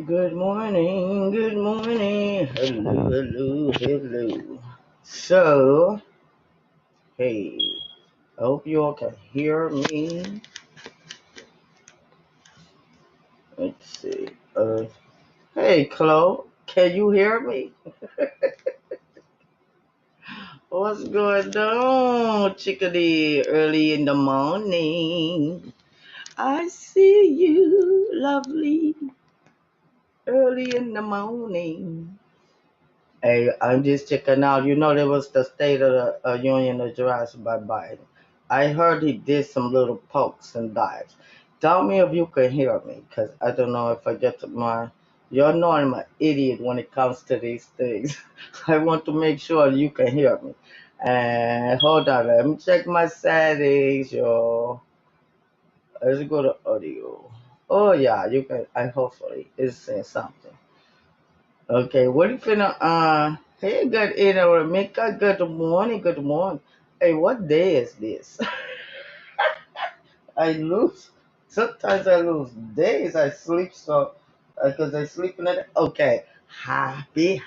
Good morning, good morning. Hello, hello, hello. So, hey, I hope you all can hear me. Let's see. Hey, Chloe, can you hear me? What's going on, chickadee? Early in the morning. I see you, lovely. Early in the morning. Hey, I'm just checking out. You know, there was the State of the Union address by Biden. I heard he did some little pokes and dives. Tell me if you can hear me, because I don't know if I get to my. You know I'm an idiot when it comes to these things. I want to make sure you can hear me. And hold on, let me check my settings, yo. Let's go to audio. Oh yeah, you can. I hopefully it's saying something. Okay, what you finna, hey, good evening, Mika, good morning, good morning. Hey, what day is this? I lose, sometimes I lose days, I sleep so, because I sleep in the, okay. Happy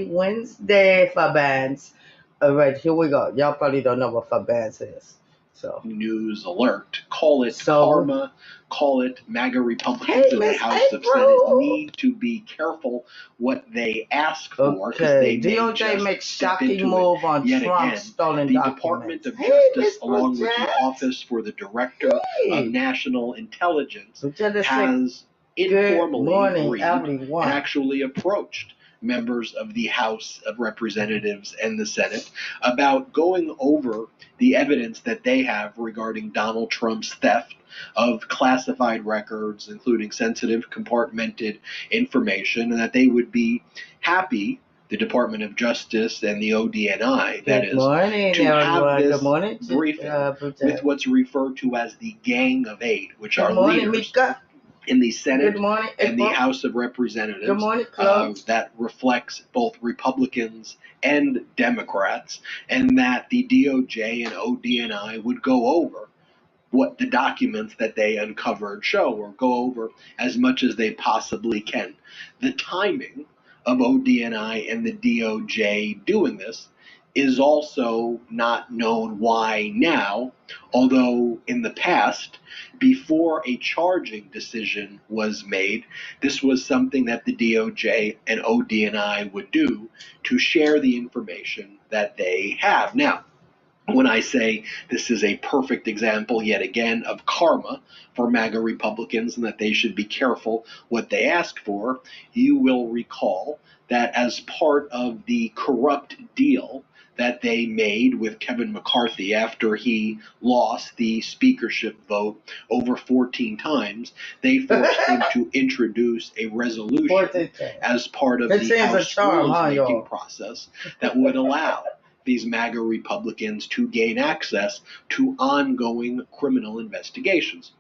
Wednesday, Fabans. All right, here we go. Y'all probably don't know what Fabans is. So, news alert. Call it So- karma, call it MAGA Republicans Hey, in the Miss House of April. Senate need to be careful what they ask for because okay, they may DOJ just makes step shocking into move it on yet Trump again. stolen The documents. Department of Hey, Justice, Miss along with the Bridget. Office for the Director Hey. of National Intelligence, Bridget is sick. has Good informally morning, agreed everyone. and actually approached members of the House of Representatives and the Senate about going over the evidence that they have regarding Donald Trump's theft of classified records, including sensitive compartmented information, and that they would be happy, the Department of Justice and the ODNI, that Good is, morning, to have everyone. this Good morning, briefing Bridget. with what's referred to as the Gang of Eight, which Good are morning, leaders Mika. in the Senate Good morning, and the April. House of Representatives. Good morning, Chloe. That reflects both Republicans and Democrats, and that the DOJ and ODNI would go over what the documents that they uncovered show, or go over as much as they possibly can. The timing of ODNI and the DOJ doing this is also not known why now, although in the past, before a charging decision was made, this was something that the DOJ and ODNI would do to share the information that they have. Now, when I say this is a perfect example, yet again, of karma for MAGA Republicans and that they should be careful what they ask for, you will recall that as part of the corrupt deal that they made with Kevin McCarthy after he lost the speakership vote over 14 times, they forced him to introduce a resolution as part of the House rules-making process that would allow these MAGA Republicans to gain access to ongoing criminal investigations.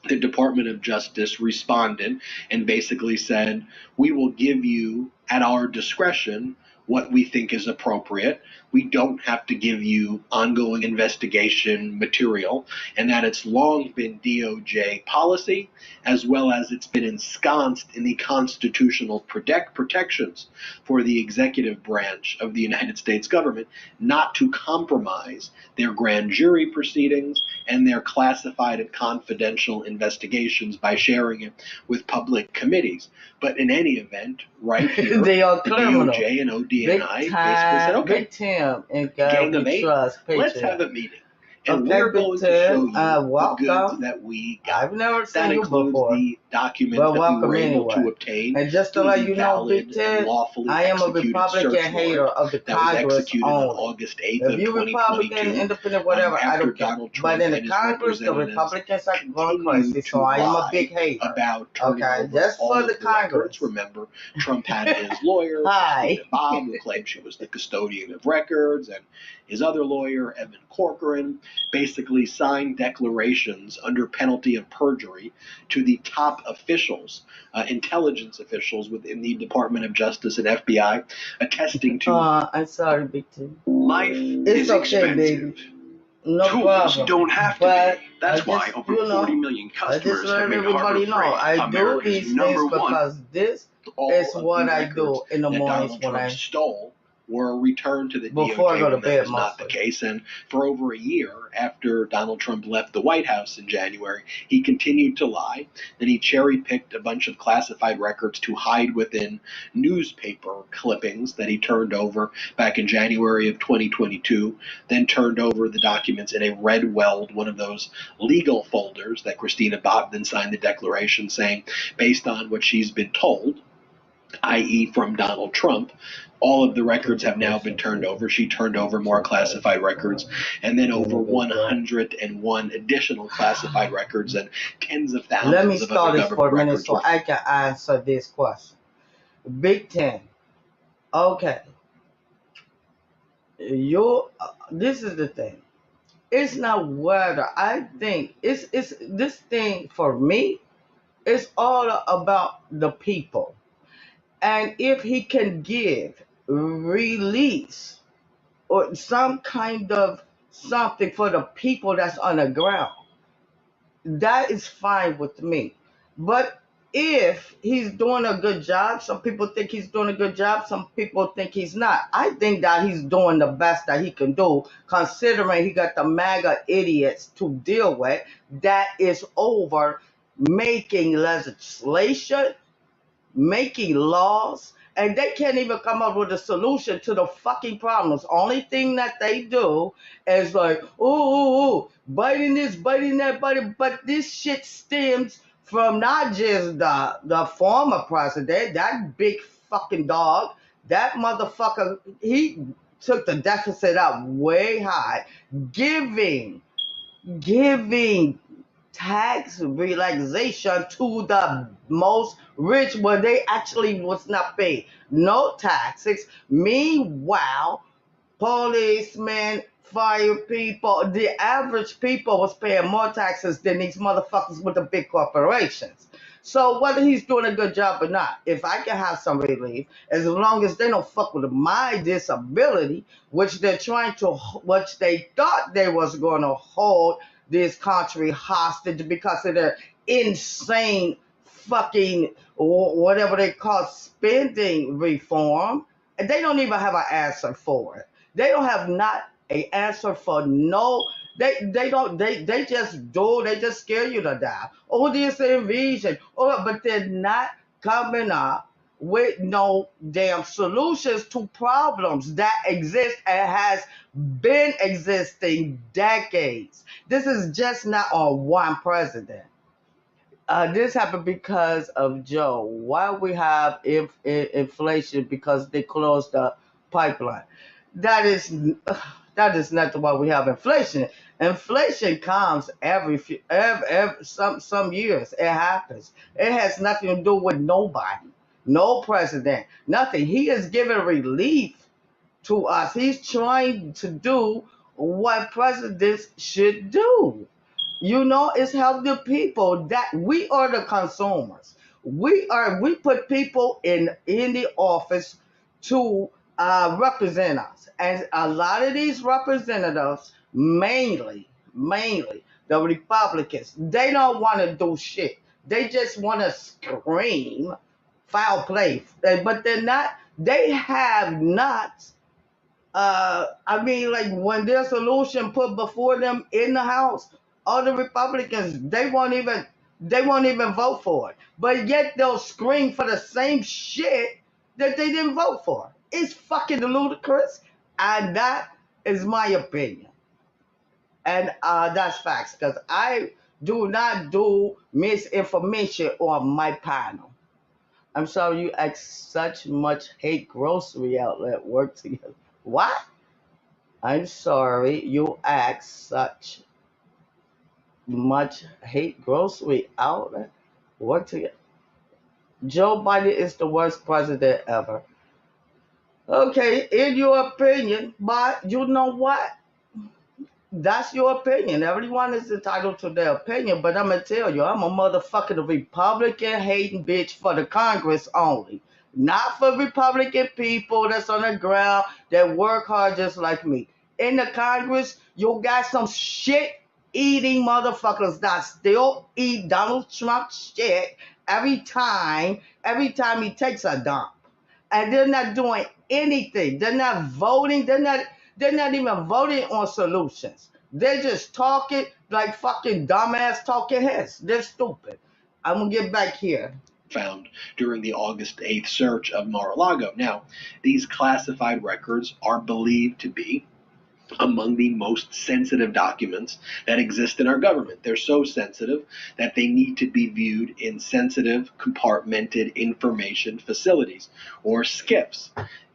The Department of Justice responded and basically said, we will give you at our discretion what we think is appropriate. We don't have to give you ongoing investigation material, and that it's long been DOJ policy, as well as it's been ensconced in the constitutional protections for the executive branch of the United States government, not to compromise their grand jury proceedings and their classified and confidential investigations by sharing it with public committees. But in any event, right here, they are the criminal. DOJ and ODNI basically said, okay, Big Tim and Gang of we Eight, trust, let's have a meeting. And okay, we're going to show you the goods that we got. I've never seen that you includes before. the documents that we were able to obtain. And just to let you know, Big Tim, I am a Republican hater of the that was Congress executed only. on August 8th If of you 2022. Republican, independent, whatever, I After don't care. Donald Trump But in and the his Congress, the representatives Republicans are going continued crazy, to so I am a lie big hater. about turning over just all for of the Congress. records. Remember, Trump had his lawyer, Hi. Christina Bobb, who claimed she was the custodian of records, and his other lawyer, Evan Corcoran, basically signed declarations under penalty of perjury to the top officials, intelligence officials within the Department of Justice and FBI, attesting to I'm sorry, Big Tim. life is okay, expensive. baby. No Tools problem. don't have to But be. That's I why just, over 40 million I just customers have let made Harbor everybody know Freight I do America's these number things one. because this All is of what the I records do in the that mornings Donald when Trump I stole were returned to the before I DOJ go to when that bed was not the mostly. case. And for over a year after Donald Trump left the White House in January, he continued to lie. Then he cherry picked a bunch of classified records to hide within newspaper clippings that he turned over back in January of 2022. Then turned over the documents in a red weld, one of those legal folders that Christina Bobden signed the declaration saying, based on what she's been told, i.e., from Donald Trump, all of the records have now been turned over. She turned over more classified records, and then over 101 additional classified records and tens of Let me thousands of start other this for government a minute records. so I can answer this question. Big Ten. Okay. This is the thing. It's not whether I think it's this thing for me. It's all about the people, and if he can give release or some kind of something for the people that's on the ground, that is fine with me. But if he's doing a good job, some people think he's doing a good job, some people think he's not. I think that he's doing the best that he can do, considering he got the MAGA idiots to deal with that is over making legislation, making laws, and they can't even come up with a solution to the fucking problems. Only thing that they do is like, oh, biting this, biting that, biting. But this shit stems from not just the former president, that big fucking dog, that motherfucker. He took the deficit up way high, giving tax relaxation to the most rich when they actually was not paid no taxes. Meanwhile, policemen, fire people, the average people was paying more taxes than these motherfuckers with the big corporations. So whether he's doing a good job or not, if I can have some relief, as long as they don't fuck with my disability, which they thought they was going to hold this country hostage because of their insane fucking whatever they call spending reform, and they don't even have an answer for it. They don't have not a answer for no. They just scare you to death. Oh, this invasion. Oh, but they're not coming up with no damn solutions to problems that exist and has been existing decades. This is just not on one president. This happened because of Joe. Why we have inflation? Because they closed the pipeline. That is not why we have inflation. Inflation comes some years. It happens. It has nothing to do with nobody, no president, nothing. He is giving relief to us. He's trying to do what presidents should do. It's help the people that we are the consumers. We put people in the office to represent us, and a lot of these representatives, mainly the Republicans, they don't want to do shit. They just want to scream foul play, but they're not. They have not like when their solution put before them in the House, other Republicans they won't even vote for it. But yet they'll scream for the same shit that they didn't vote for. It's fucking ludicrous, and that is my opinion. And that's facts, because I do not do misinformation on my panel. I'm sorry you act such much hate grocery outlet work together. What? I'm sorry you act such much hate grocery outlet work together. Joe Biden is the worst president ever. Okay, in your opinion, but you know what? That's your opinion. Everyone is entitled to their opinion, but I'm gonna tell you, I'm a motherfucking Republican hating bitch for the Congress only. Not for Republican people that's on the ground that work hard just like me. in the Congress, you got some shit-eating motherfuckers that still eat Donald Trump shit every time he takes a dump. And they're not doing anything. They're not voting. They're not even voting on solutions. They're just talking like fucking dumbass talking heads. They're stupid. I'm gonna get back here. Found during the August 8th search of Mar-a-Lago. Now, these classified records are believed to be among the most sensitive documents that exist in our government. They're so sensitive that they need to be viewed in sensitive compartmented information facilities, or SCIFs.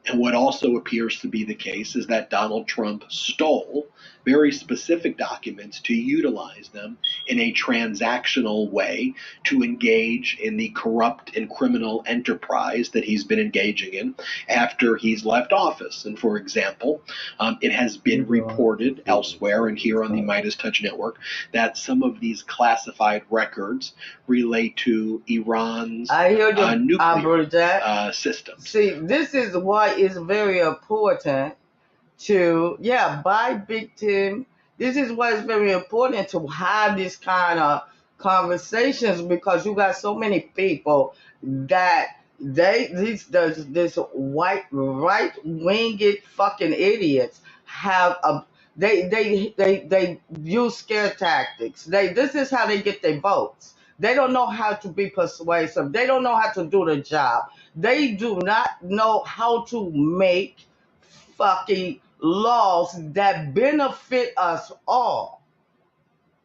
And what also appears to be the case is that Donald Trump stole very specific documents to utilize them in a transactional way to engage in the corrupt and criminal enterprise that he's been engaging in after he's left office. And for example, it has been reported elsewhere and here on the Midas Touch Network that some of these classified records relate to Iran's I hear you, nuclear systems. See, this is why it's very important to, by Big Tim. This is why it's very important to have this kind of conversations, because you got so many people that this white right winged fucking idiots have a they use scare tactics. This is how they get their votes. They don't know how to be persuasive. They don't know how to do the job. They do not know how to make fucking laws that benefit us all.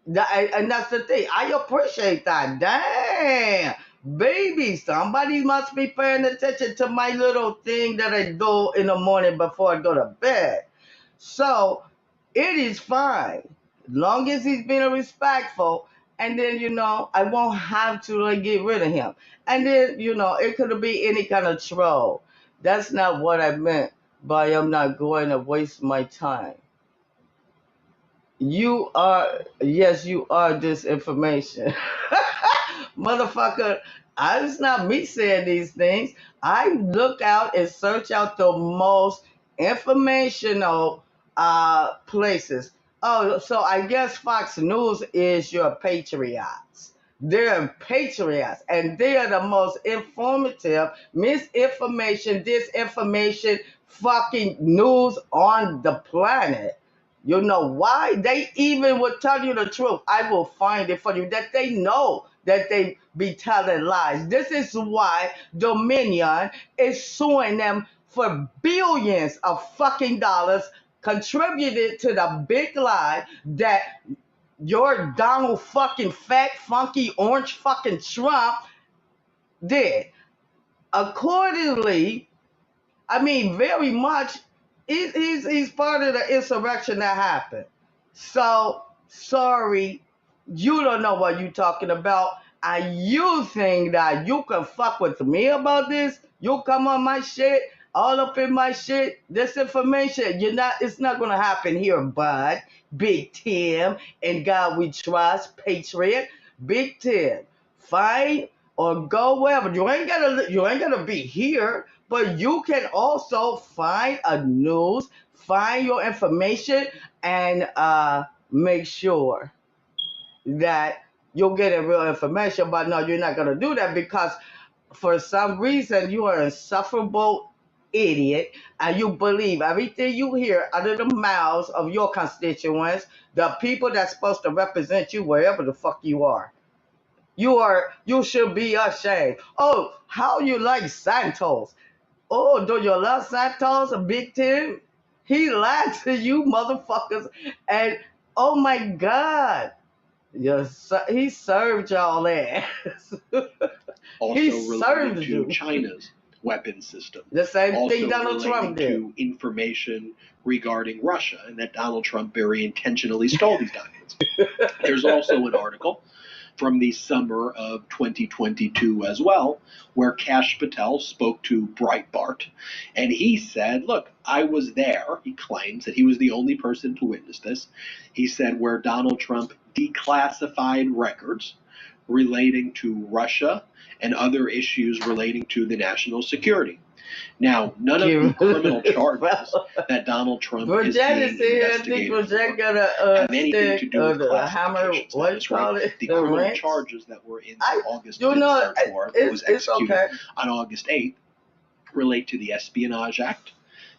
And that's the thing. I appreciate that. Damn. Baby, somebody must be paying attention to my little thing that I do in the morning before I go to bed. So it is fine. Long as he's being respectful. And then, I won't have to like get rid of him. And then, it could be any kind of troll. That's not what I meant by I'm not going to waste my time. You are disinformation. Motherfucker, it's not me saying these things. I look out and search out the most informational places. Oh, so I guess Fox News is your patriots. They're patriots, and they are the most informative, misinformation, disinformation, fucking news on the planet. You know why? They even will tell you the truth. I will find it for you, that they know that they be telling lies. This is why Dominion is suing them for billions of fucking dollars, contributed to the big lie that your Donald fucking fat, funky, orange fucking Trump did. Accordingly, I mean, very much, he's part of the insurrection that happened. So, sorry, you don't know what you're talking about. And you think that you can fuck with me about this? You come on my shit, all up in my shit, this information, it's not going to happen here, bud. Big Tim, and God we trust, Patriot. Big Tim, fine or go wherever. You ain't gotta be here, but you can also find a news, find your information, and make sure that you're getting real information. But no, you're not gonna do that because for some reason you are an insufferable idiot and you believe everything you hear out of the mouths of your constituents, the people that's supposed to represent you wherever the fuck you are. You should be ashamed. Oh, how you like Santos? Oh, do you love Santos, Big Tim? He lied to you motherfuckers. And oh my God. Yes, he served y'all ass. Also He related served to you. China's weapon system. The same Also thing Donald Trump relating did. to information regarding Russia, and that Donald Trump very intentionally stole these documents. There's also an article from the summer of 2022 as well, where Kash Patel spoke to Breitbart, and he said, look, I was there. He claims that he was the only person to witness this. He said where Donald Trump declassified records relating to Russia and other issues relating to the national security. Now, none of the criminal charges that Donald Trump is being investigated for have anything to do with classifications. What That is you call right. it? The The criminal wrench? charges that were in the August You 5th know, search warrant that was it's executed okay. on August 8th relate to the Espionage Act.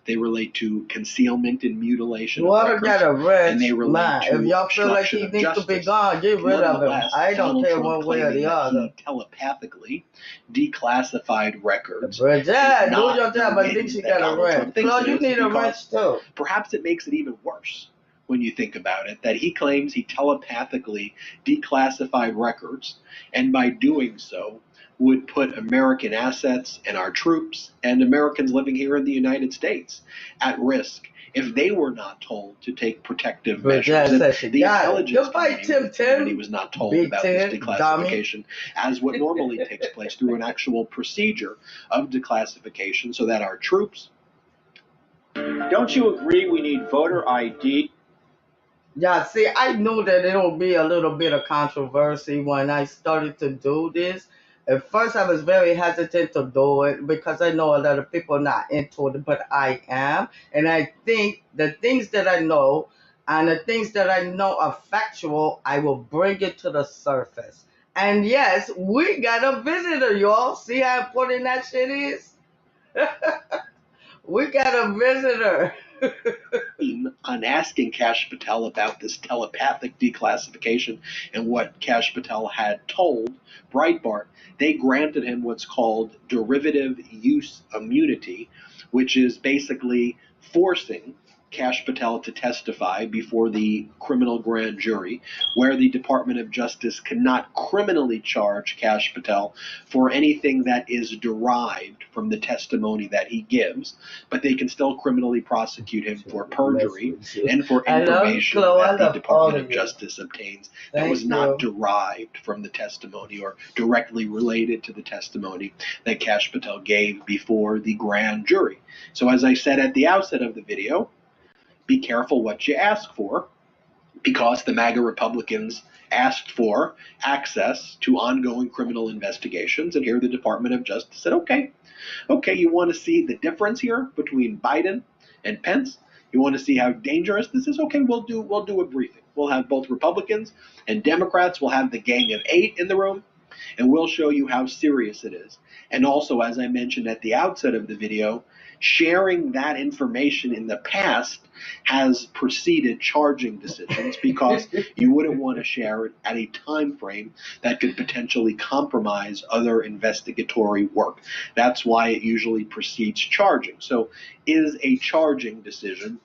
They relate to concealment and mutilation of Water records, got a wrench. and they relate Man, to if y'all feel like obstruction he of needs to be justice. gone, get rid of him. Nonetheless, I don't Donald care Trump one way or claiming the that other. he telepathically declassified records Bridget, is do not your the job. I win think she that got a Donald Trump wrench. thinks Claude, it you is, need a wrench because too. perhaps it makes it even worse when you think about it, that he claims he telepathically declassified records, and by doing so would put American assets and our troops and Americans living here in the United States at risk if they were not told to take protective measures. And the intelligence community was not told about this declassification as what normally takes place through an actual procedure of declassification, so that our troops. Don't you agree we need voter ID? Yeah, see, I knew that it'll be a little bit of controversy when I started to do this. At first, I was very hesitant to do it because I know a lot of people are not into it, but I am. And I think the things that I know and the things that I know are factual, I will bring it to the surface. And yes, we got a visitor, y'all. See how important that shit is? We got a visitor. On asking Kash Patel about this telepathic declassification and what Kash Patel had told Breitbart, they granted him what's called derivative use immunity, which is basically forcing Kash Patel to testify before the criminal grand jury, where the Department of Justice cannot criminally charge Kash Patel for anything that is derived from the testimony that he gives, but they can still criminally prosecute him for perjury and for information that the Department of Justice obtains that was not derived from the testimony or directly related to the testimony that Kash Patel gave before the grand jury. So as I said at the outset of the video, be careful what you ask for, because the MAGA Republicans asked for access to ongoing criminal investigations, and here the Department of Justice said, okay, you want to see the difference here between Biden and Pence? You want to see how dangerous this is? Okay, we'll do a briefing. We'll have both Republicans and Democrats. We'll have the Gang of 8 in the room, and we'll show you how serious it is. And also, as I mentioned at the outset of the video, sharing that information in the past has preceded charging decisions, because you wouldn't want to share it at a time frame that could potentially compromise other investigatory work. That's why it usually precedes charging. So is a charging decision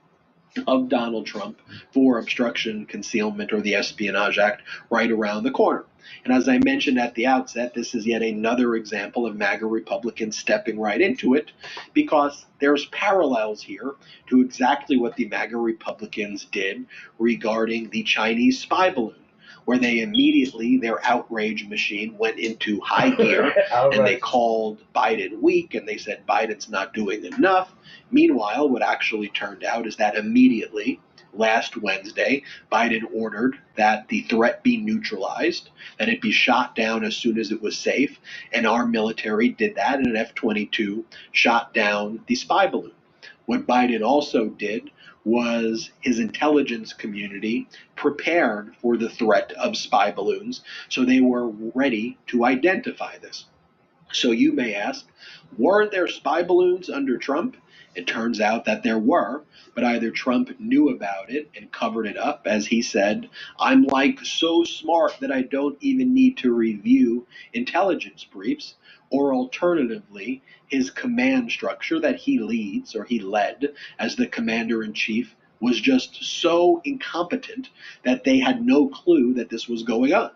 of Donald Trump for obstruction, concealment, or the Espionage Act right around the corner? And as I mentioned at the outset, this is yet another example of MAGA Republicans stepping right into it, because there's parallels here to exactly what the MAGA Republicans did regarding the Chinese spy balloon, where they immediately, their outrage machine went into high gear, and they called Biden weak, and they said Biden's not doing enough. Meanwhile, what actually turned out is that immediately, last Wednesday, Biden ordered that the threat be neutralized, that it be shot down as soon as it was safe, and our military did that, and an F-22 shot down the spy balloon. What Biden also did was his intelligence community prepared for the threat of spy balloons, so they were ready to identify this. So you may ask, weren't there spy balloons under Trump? It turns out that there were, but either Trump knew about it and covered it up, as he said, I'm like so smart that I don't even need to review intelligence briefs, or alternatively, his command structure that he leads, or he led as the commander-in-chief, was just so incompetent that they had no clue that this was going on.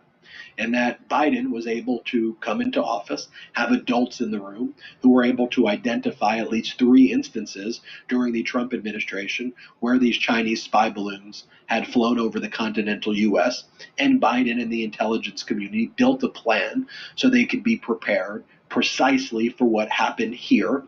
And that Biden was able to come into office, have adults in the room who were able to identify at least 3 instances during the Trump administration where these Chinese spy balloons had flown over the continental U.S., and Biden and the intelligence community built a plan so they could be prepared precisely for what happened here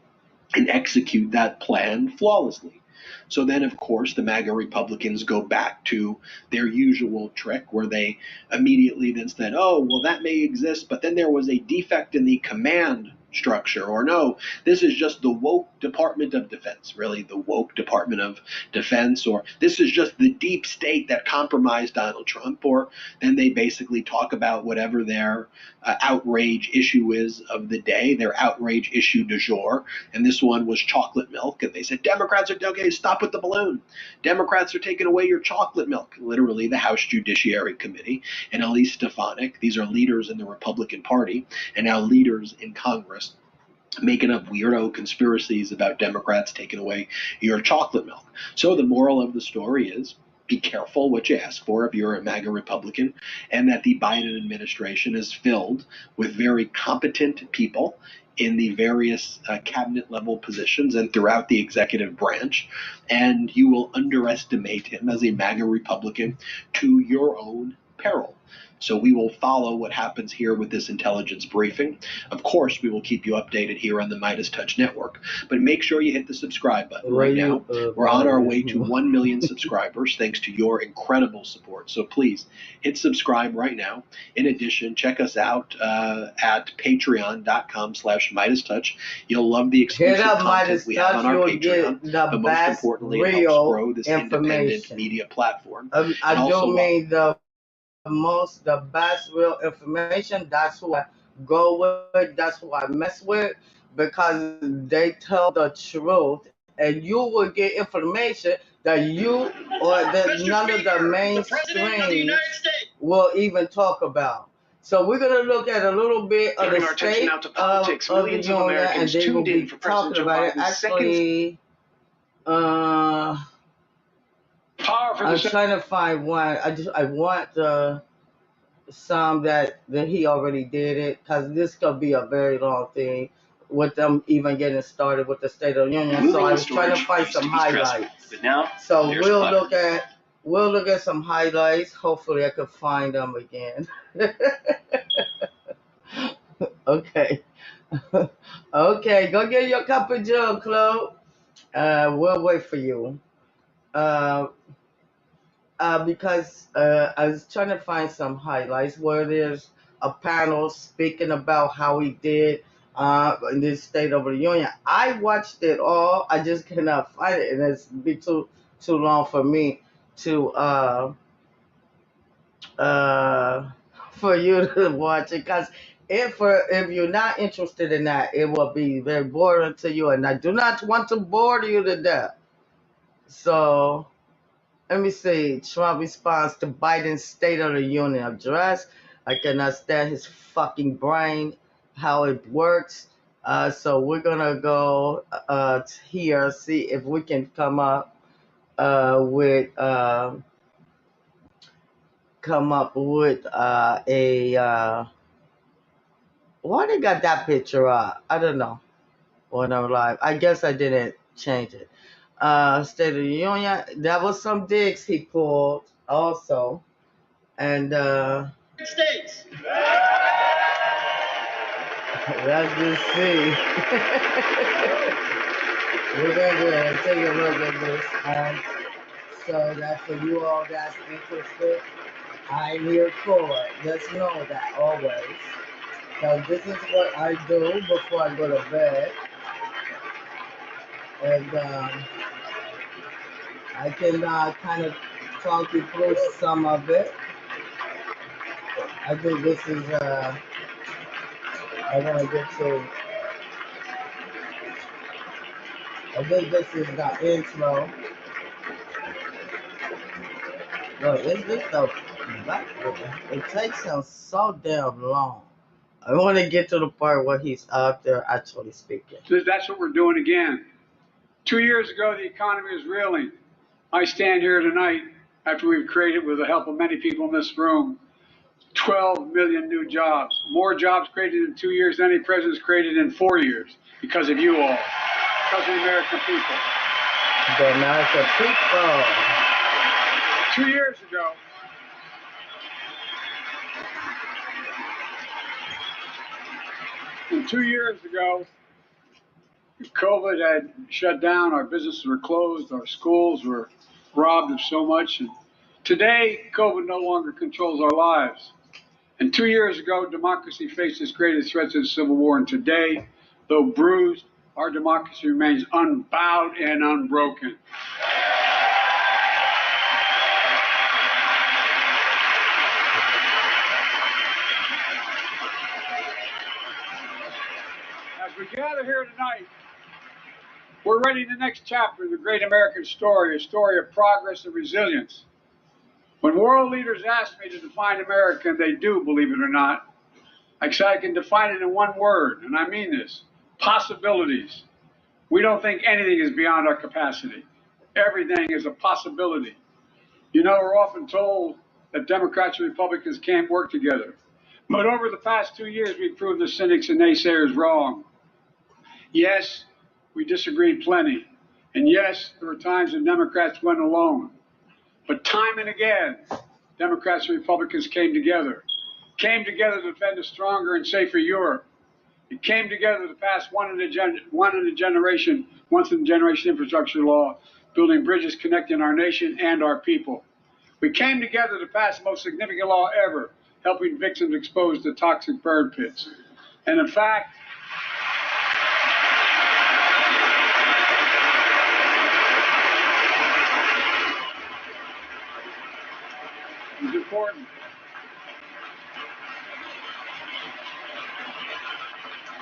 and execute that plan flawlessly. So then, of course, the MAGA Republicans go back to their usual trick, where they immediately then said, oh, well, that may exist, but then there was a defect in the command structure, or no, this is just the woke Department of Defense, really the woke Department of Defense, or this is just the deep state that compromised Donald Trump, or then they basically talk about whatever their outrage issue is of the day, their outrage issue du jour, and this one was chocolate milk, and they said, Democrats are, okay, stop with the balloon. Democrats are taking away your chocolate milk. Literally, the House Judiciary Committee and Elise Stefanik, these are leaders in the Republican Party and now leaders in Congress, making up weirdo conspiracies about Democrats taking away your chocolate milk. So the moral of the story is, be careful what you ask for if you're a MAGA Republican, and that the Biden administration is filled with very competent people in the various cabinet level positions and throughout the executive branch, and you will underestimate him as a MAGA Republican to your own peril. So we will follow what happens here with this intelligence briefing. Of course, we will keep you updated here on the MeidasTouch Network, but make sure you hit the subscribe button right now. We're on our way to 1 million subscribers thanks to your incredible support. So please hit subscribe right now. In addition, check us out at patreon.com/MeidasTouch. You'll love the exclusive content we have on our Patreon, but most importantly, it helps grow this independent media platform. I don't mean the best real information. That's who I go with, that's who I mess with, because they tell the truth, and you will get information that you or that none of the mainstream will even talk about. So we're going to look at a little bit of the state of the union, and they will be talking about it. Actually, I'm trying to find one. I want some that he already did it, because this could be a very long thing with them even getting started with the State of the Union. So I was trying to find some highlights. So we'll look at some highlights. Hopefully I could find them again. Okay. Okay, go get your cup of Joe, Chloe. We'll wait for you. Because I was trying to find some highlights where there's a panel speaking about how he did in this State of the Union. I watched it all. I just cannot find it, and it's be too long for me to for you to watch it. Because if you're not interested in that, it will be very boring to you, and I do not want to bore you to death. So let me see. Trump responds to Biden's State of the Union address. I cannot stand his fucking brain, how it works. So we're gonna go here, see if we can come up with a why they got that picture up? I don't know. When I'm live, I guess I didn't change it. State of the Union. That was some digs he pulled also, and States. Let's just see. We're gonna take a look at this. So that's for you all that's interested. I'm here for it. Just know that always. So this is what I do before I go to bed, and I can kind of talk you through some of it. I think this is, I want to get to, I think this is the intro. Look, is this the back? It takes him so damn long. I want to get to the part where he's out there actually speaking. So that's what we're doing again. 2 years ago, the economy was reeling. I stand here tonight after we've created, with the help of many people in this room, 12 million new jobs. More jobs created in 2 years than any president's created in 4 years, because of you all, because of the American people. The American people. 2 years ago, COVID had shut down, our businesses were closed, our schools were robbed of so much. And today, COVID no longer controls our lives. And 2 years ago, democracy faced its greatest threat to the Civil War. And today, Though bruised, our democracy remains unbowed and unbroken. As we gather here tonight, we're writing the next chapter of the great American story, a story of progress and resilience. When world leaders ask me to define America, and they do, believe it or not, I can define it in one word, and I mean this: possibilities. We don't think anything is beyond our capacity. Everything is a possibility. You know, we're often told that Democrats and Republicans can't work together. But over the past 2 years, we've proved the cynics and naysayers wrong. Yes, we disagreed plenty. And yes, there were times when Democrats went alone. But time and again, Democrats and Republicans came together to defend a stronger and safer Europe. It came together to pass once in a generation infrastructure law, building bridges connecting our nation and our people. We came together to pass the most significant law ever, helping victims exposed to toxic burn pits. And in fact, it's important.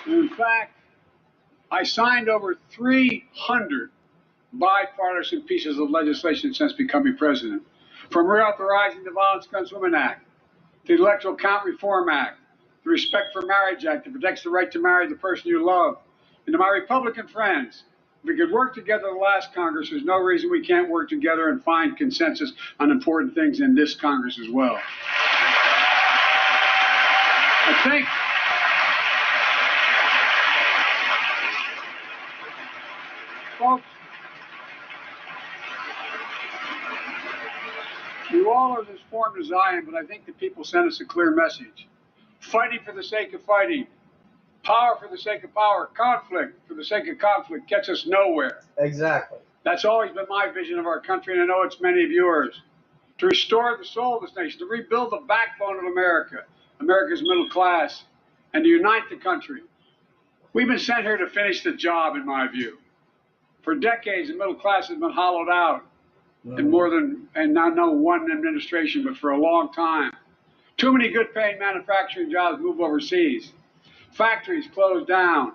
And in fact, I signed over 300 bipartisan pieces of legislation since becoming president, from reauthorizing the Violence Against Women Act, the Electoral Count Reform Act, the Respect for Marriage Act that protects the right to marry the person you love. And to my Republican friends, if we could work together the last Congress, there's no reason we can't work together and find consensus on important things in this Congress as well. I think folks, you all are as informed as I am, but I think the people sent us a clear message. Fighting for the sake of fighting, power for the sake of power, conflict for the sake of conflict gets us nowhere. Exactly. That's always been my vision of our country, and I know it's many of yours. To restore the soul of this nation, to rebuild the backbone of America, America's middle class, and to unite the country. We've been sent here to finish the job, in my view. For decades, the middle class has been hollowed out in more than, and not no one administration, but for a long time. Too many good-paying manufacturing jobs move overseas. Factories closed down.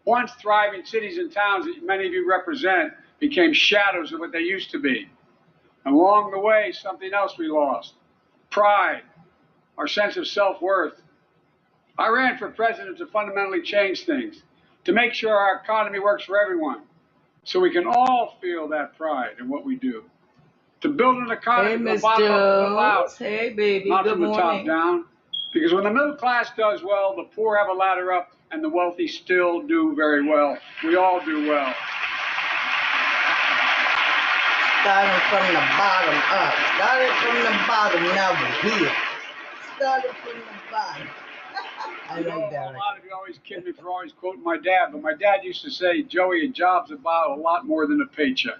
Once thriving cities and towns that many of you represent became shadows of what they used to be. And along the way, something else we lost: pride, our sense of self-worth. I ran for president to fundamentally change things, to make sure our economy works for everyone, so we can all feel that pride in what we do. To build an economy from the bottom up to the out, hey, baby. not Good from the morning. top down. Because when the middle class does well, the poor have a ladder up, and the wealthy still do very well. We all do well. Starting from the bottom up. Started from the bottom, now we're here. Started from the bottom. I You know, like that. a lot of you always kid me for always quoting my dad, but my dad used to say, Joey, a job's about a lot more than a paycheck.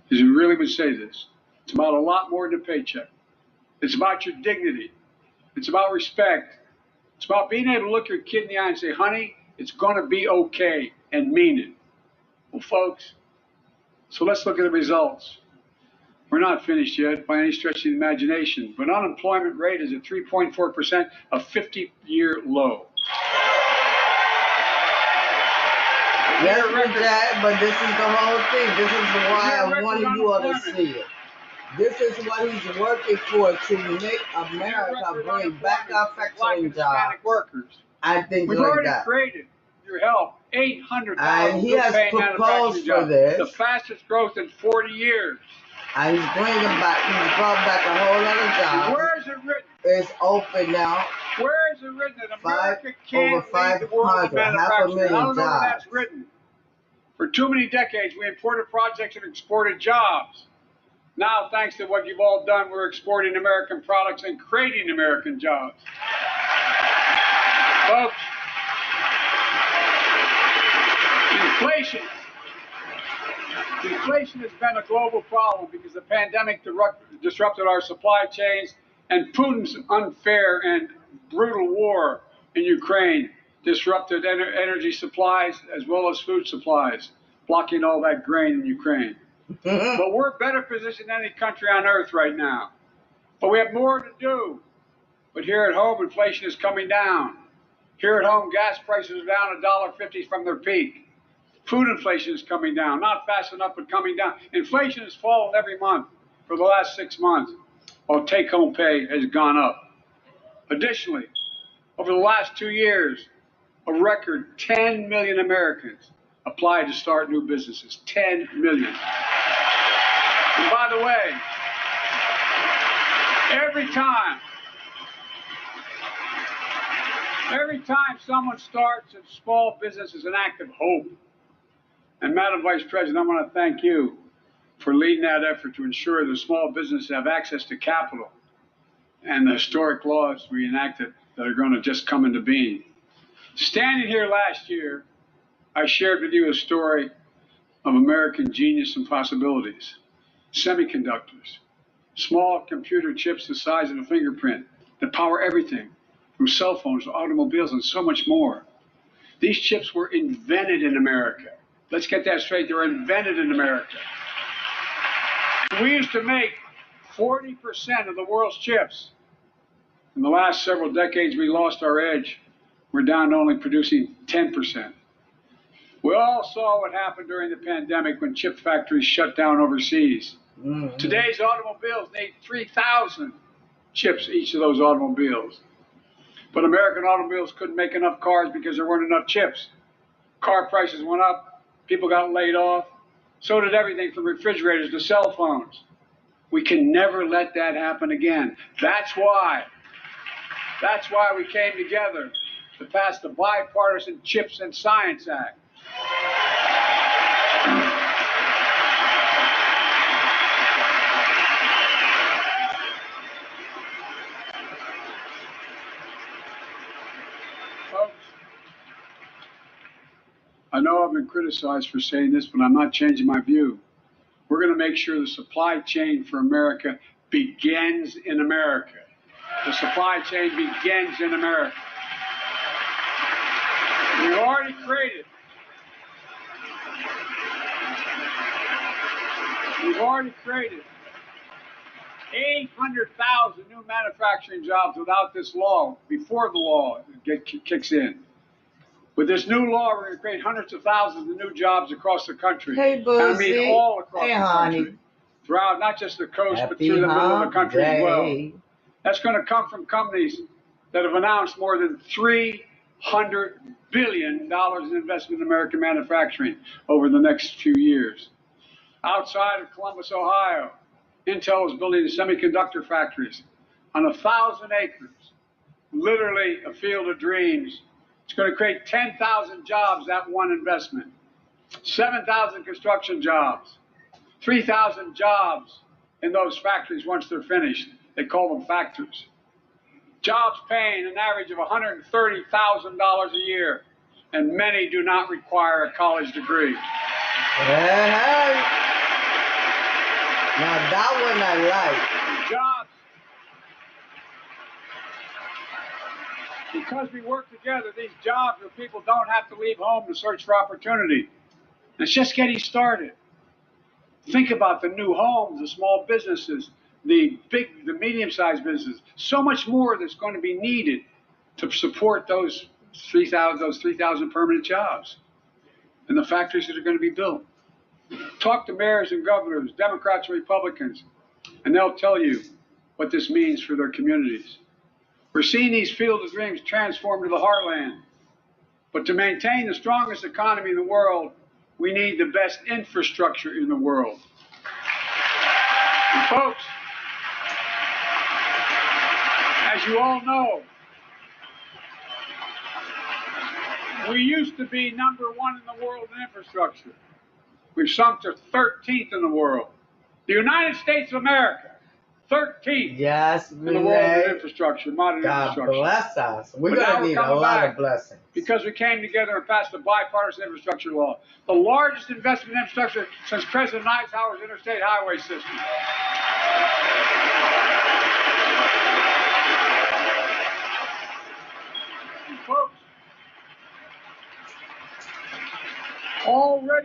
He really would say this. It's about a lot more than a paycheck. It's about your dignity. It's about respect. It's about being able to look your kid in the eye and say, honey, it's going to be okay, and mean it. Well, folks, so let's look at the results. We're not finished yet by any stretch of the imagination, but unemployment rate is at 3.4%, a 50-year low. Yes, Dad, but this is the whole thing. This is why I wanted you all to see it. This is what he's working for, to make America bring back our factory jobs workers. and things We've like already that. created, your help, 800,000 And he has good-paying proposed manufacturing for jobs, this. the fastest growth in 40 years. And he's bringing back, he's brought back a whole lot of jobs. Where is it written? It's open now. Where is it written that America can't over lead the world with 500, half a manufacturing? million I don't know where jobs. that's written. For too many decades, we imported projects and exported jobs. Now, thanks to what you've all done, we're exporting American products and creating American jobs. Folks, inflation has been a global problem because the pandemic disrupted our supply chains, and Putin's unfair and brutal war in Ukraine disrupted energy supplies as well as food supplies, blocking all that grain in Ukraine. But we're better positioned than any country on earth right now. But we have more to do. But here at home, inflation is coming down. Here at home, gas prices are down $1.50 from their peak. Food inflation is coming down, not fast enough, but coming down. Inflation has fallen every month for the last 6 months, while take-home pay has gone up. Additionally, over the last 2 years, a record 10 million Americans applied to start new businesses. 10 million. And by the way, every time someone starts a small business is an act of hope. And Madam Vice President, I want to thank you for leading that effort to ensure that small businesses have access to capital and the historic laws we enacted that are going to just come into being. Standing here last year, I shared with you a story of American genius and possibilities. Semiconductors, small computer chips the size of a fingerprint that power everything, from cell phones to automobiles and so much more. These chips were invented in America. Let's get that straight. They were invented in America. We used to make 40% of the world's chips. In the last several decades, we lost our edge. We're down to only producing 10%. We all saw what happened during the pandemic when chip factories shut down overseas. Mm-hmm. Today's automobiles need 3,000 chips, each of those automobiles. But American automobiles couldn't make enough cars because there weren't enough chips. Car prices went up, people got laid off. So did everything from refrigerators to cell phones. We can never let that happen again. That's why we came together to pass the Bipartisan Chips and Science Act. Folks, I know I've been criticized for saying this, but I'm not changing my view. We're going to make sure the supply chain for America begins in America. The supply chain begins in America. We've already created 800,000 new manufacturing jobs without this law, before the law kicks in. With this new law, we're going to create hundreds of thousands of new jobs across the country. Hey, Boozy. I mean all across the country. Honey. Throughout, not just the coast, Happy but through the middle of the country day. as well. That's going to come from companies that have announced more than $300 billion in investment in American manufacturing over the next few years. Outside of Columbus, Ohio, Intel is building semiconductor factories on 1,000 acres, literally a field of dreams. It's going to create 10,000 jobs, that one investment, 7,000 construction jobs, 3,000 jobs in those factories once they're finished. They call them factories. Jobs paying an average of $130,000 a year, and many do not require a college degree. Hey. Now that one I like. Jobs. Because we work together, these jobs where people don't have to leave home to search for opportunity. It's just getting started. Think about the new homes, the small businesses, the medium-sized businesses. So much more that's going to be needed to support those 3,000 permanent jobs and the factories that are going to be built. Talk to mayors and governors, Democrats and Republicans, and they'll tell you what this means for their communities. We're seeing these fields of dreams transform to the heartland. But to maintain the strongest economy in the world, we need the best infrastructure in the world. And folks, as you all know, we used to be #1 in the world in infrastructure. We've sunk to 13th in the world. The United States of America, 13th yes, in the world in infrastructure, modern infrastructure. God bless us. We're going to need a lot of blessings. Because we came together and passed the bipartisan infrastructure law, the largest investment in infrastructure since President Eisenhower's interstate highway system. And folks,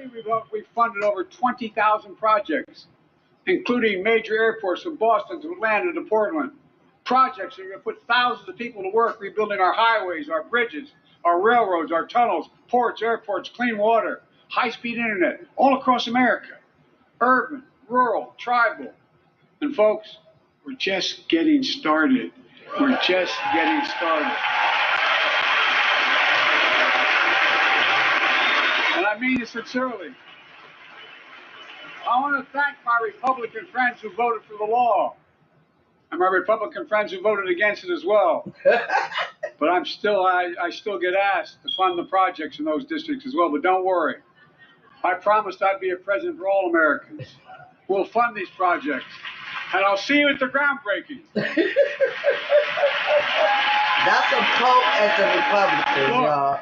Already we've funded over 20,000 projects, including major airports from Boston to Atlanta to Portland. Projects that are going to put thousands of people to work rebuilding our highways, our bridges, our railroads, our tunnels, ports, airports, clean water, high-speed internet, all across America. Urban, rural, tribal. And folks, we're just getting started. We're just getting started. And I mean it sincerely. I want to thank my Republican friends who voted for the law, and my Republican friends who voted against it as well. But I still get asked to fund the projects in those districts as well. But don't worry. I promised I'd be a president for all Americans. We'll fund these projects. And I'll see you at the groundbreaking. That's a poke at the Republicans, y'all.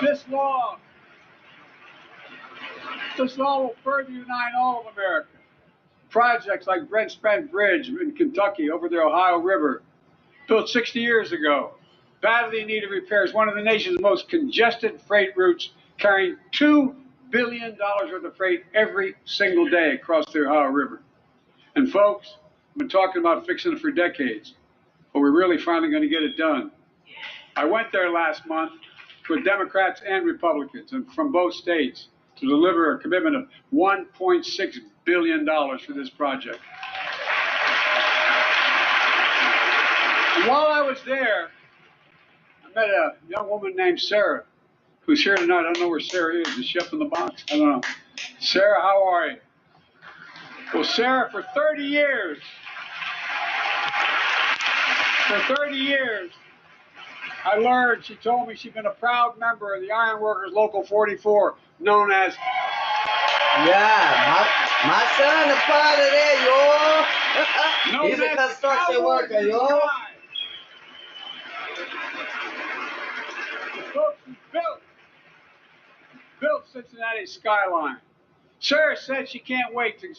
This law will further unite all of America. Projects like Brent Spence Bridge in Kentucky over the Ohio River, built 60 years ago, badly needed repairs, one of the nation's most congested freight routes, carrying $2 billion worth of freight every single day across the Ohio River. And folks, I've been talking about fixing it for decades, but we're really finally going to get it done. I went there last month with Democrats and Republicans and from both states to deliver a commitment of $1.6 billion for this project. And while I was there, I met a young woman named Sarah, who's here tonight. I don't know where Sarah is. Is she up in the box? I don't know. Sarah, how are you? Well, Sarah, for 30 years, I learned, she told me she'd been a proud member of the Iron Workers Local 44, known as... Yeah, my son is part of that, y'all. He's a construction worker, y'all. The folks who built Cincinnati skyline. Sarah said she can't wait to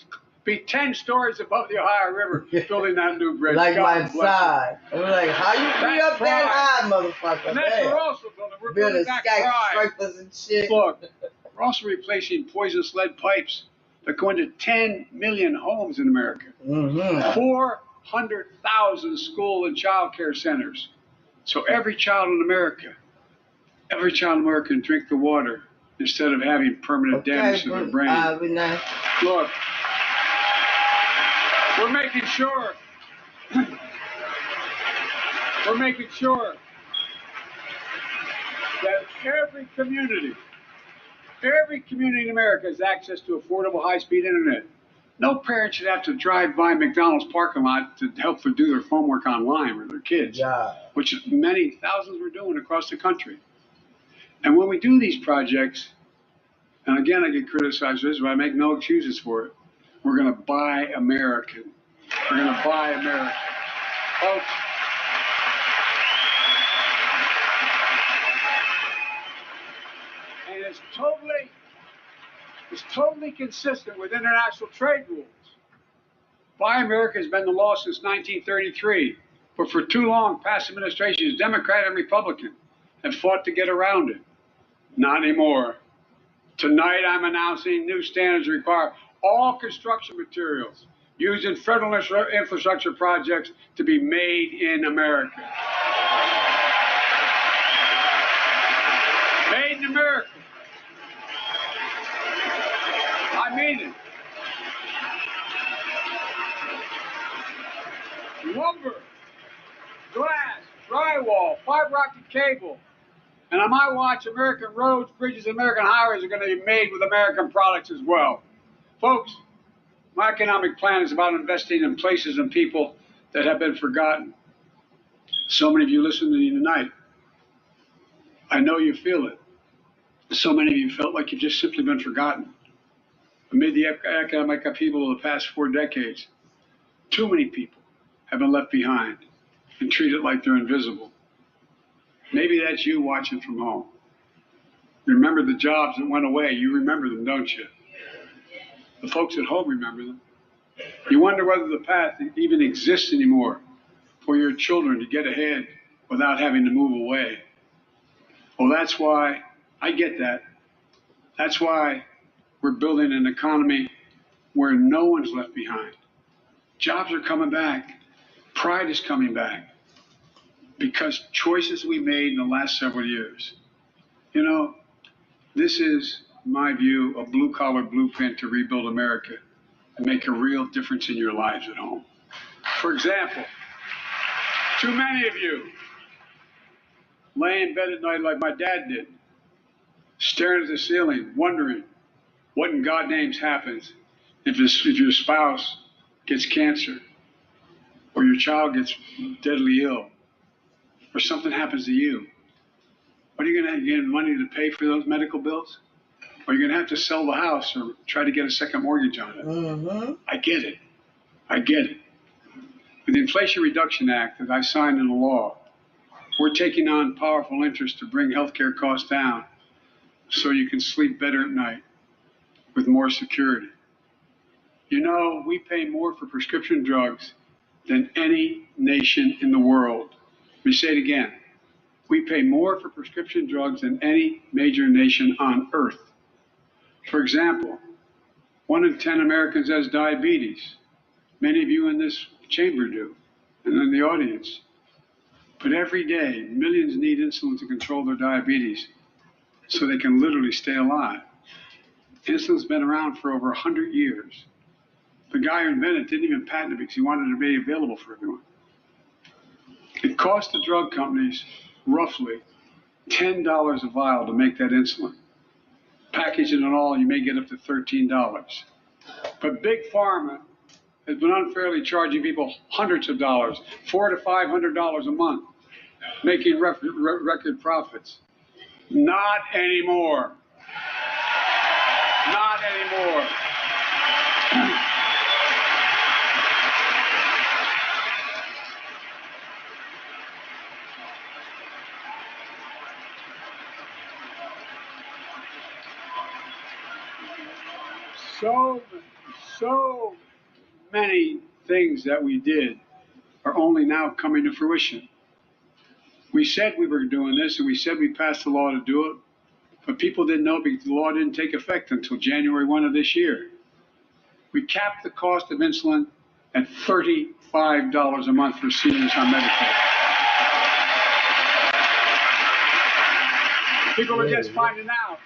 be 10 stories above the Ohio River building that new bridge. Like God my bless side. I'm like, how you be up that high, motherfucker? And that's what we're also building. We're building that pride. Skyscrapers and shit. Look, we're also replacing poisonous lead pipes that go into 10 million homes in America. 400,000 school and child care centers. So every child in America can drink the water instead of having permanent damage to their brain. Look, we're making sure that every community in America has access to affordable high-speed internet. No parent should have to drive by McDonald's parking lot to help them do their homework online with their kids, which many thousands were doing across the country. And when we do these projects, and again, I get criticized for this, but I make no excuses for it. We're going to buy American. We're going to buy American. Folks, and it's totally consistent with international trade rules. Buy America has been the law since 1933, but for too long, past administrations, Democrat and Republican, have fought to get around it. Not anymore. Tonight, I'm announcing new standards require all construction materials used in federal infrastructure projects to be made in America. Made in America. I mean it. Lumber, glass, drywall, fiber optic cable. And on my watch, American roads, bridges, and American highways are going to be made with American products as well. Folks, my economic plan is about investing in places and people that have been forgotten. So many of you listen to me tonight. I know you feel it. So many of you felt like you've just simply been forgotten. Amid the economic upheaval of the past 4 decades, too many people have been left behind and treated like they're invisible. Maybe that's you watching from home. You remember the jobs that went away. You remember them, don't you? The folks at home remember them. You wonder whether the path even exists anymore for your children to get ahead without having to move away. Well, that's why I get that. That's why we're building an economy where no one's left behind. Jobs are coming back. Pride is coming back because choices we made in the last several years. You know, this is, in my view, a blue-collar blueprint to rebuild America and make a real difference in your lives at home. For example, too many of you lay in bed at night like my dad did, staring at the ceiling, wondering what in God's name happens if your spouse gets cancer, or your child gets deadly ill, or something happens to you. What are you going to get money to pay for those medical bills? Or you're going to have to sell the house or try to get a second mortgage on it. Mm-hmm. I get it. I get it. With the Inflation Reduction Act that I signed into law, we're taking on powerful interests to bring healthcare costs down so you can sleep better at night with more security. You know, we pay more for prescription drugs than any nation in the world. Let me say it again. We pay more for prescription drugs than any major nation on earth. For example, 1 in 10 Americans has diabetes. Many of you in this chamber do, and in the audience. But every day, millions need insulin to control their diabetes so they can literally stay alive. Insulin's been around for over 100 years. The guy who invented it didn't even patent it because he wanted it to be available for everyone. It cost the drug companies roughly $10 a vial to make that insulin. Packaging and all, you may get up to $13. But Big Pharma has been unfairly charging people hundreds of dollars, $400 to $500 a month, making record profits. Not anymore. Not anymore. So many things that we did are only now coming to fruition. We said we were doing this, and we said we passed a law to do it, but people didn't know because the law didn't take effect until January 1 of this year. We capped the cost of insulin at $35 a month for seniors on Medicare. People are just finding out.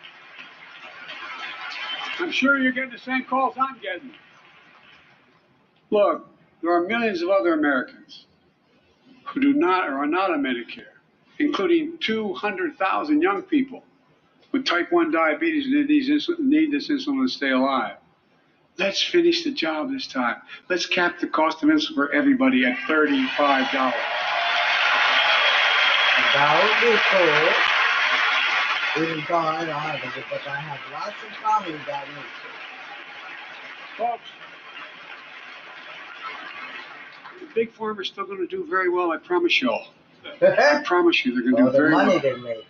I'm sure you're getting the same calls I'm getting. Look, there are millions of other Americans who do not or are not on Medicare, including 200,000 young people with type 1 diabetes and need this insulin to stay alive. Let's finish the job this time. Let's cap the cost of insulin for everybody at $35. That would be cool. Even though I don't have it, but I have lots of family that need it. Folks, Big Pharma's still going to do very well, I promise y'all. I promise you they're going to do very well. The money they make.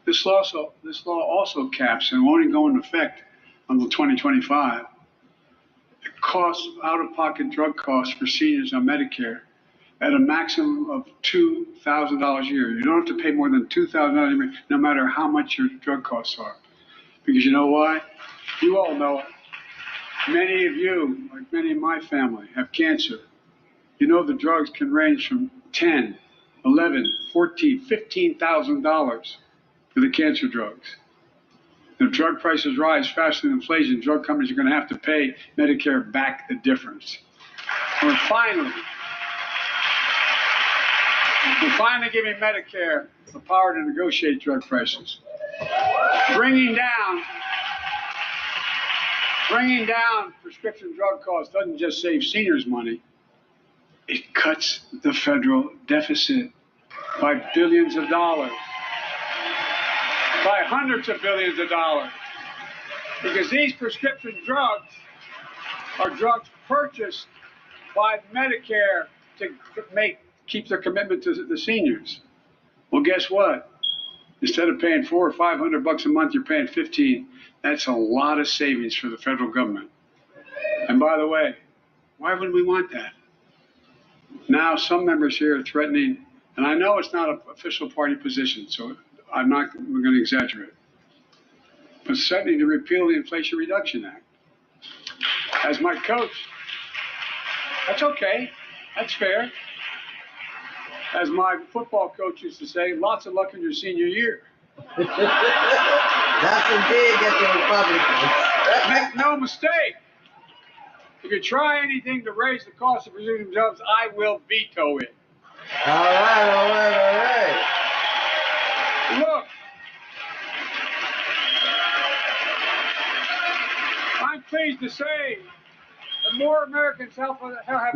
This law also caps and won't even go into effect until 2025. It costs out-of-pocket drug costs for seniors on Medicare at a maximum of $2,000 a year. You don't have to pay more than $2,000 a year, no matter how much your drug costs are. Because you know why? You all know it. Many of you, like many in my family, have cancer. You know the drugs can range from $10,000, $11,000, $14,000, $15,000 for the cancer drugs. If drug prices rise faster than inflation, drug companies are going to have to pay Medicare back the difference. We're finally giving Medicare the power to negotiate drug prices. Bringing down prescription drug costs doesn't just save seniors money. It cuts the federal deficit by billions of dollars, by hundreds of billions of dollars. Because these prescription drugs are drugs purchased by Medicare to keep their commitment to the seniors. Well, guess what? Instead of paying $400 or $500 a month, you're paying $15. That's a lot of savings for the federal government. And by the way, why would we want that? Now, some members here are threatening, and I know it's not an official party position, so I'm not going to exaggerate. but certainly to repeal the Inflation Reduction Act. As my coach, that's okay, that's fair. As my football coach used to say, lots of luck in your senior year. That's a dig at the Republicans. Make no mistake, if you try anything to raise the cost of producing jobs, I will veto it. All right. Look, I'm pleased to say that more Americans have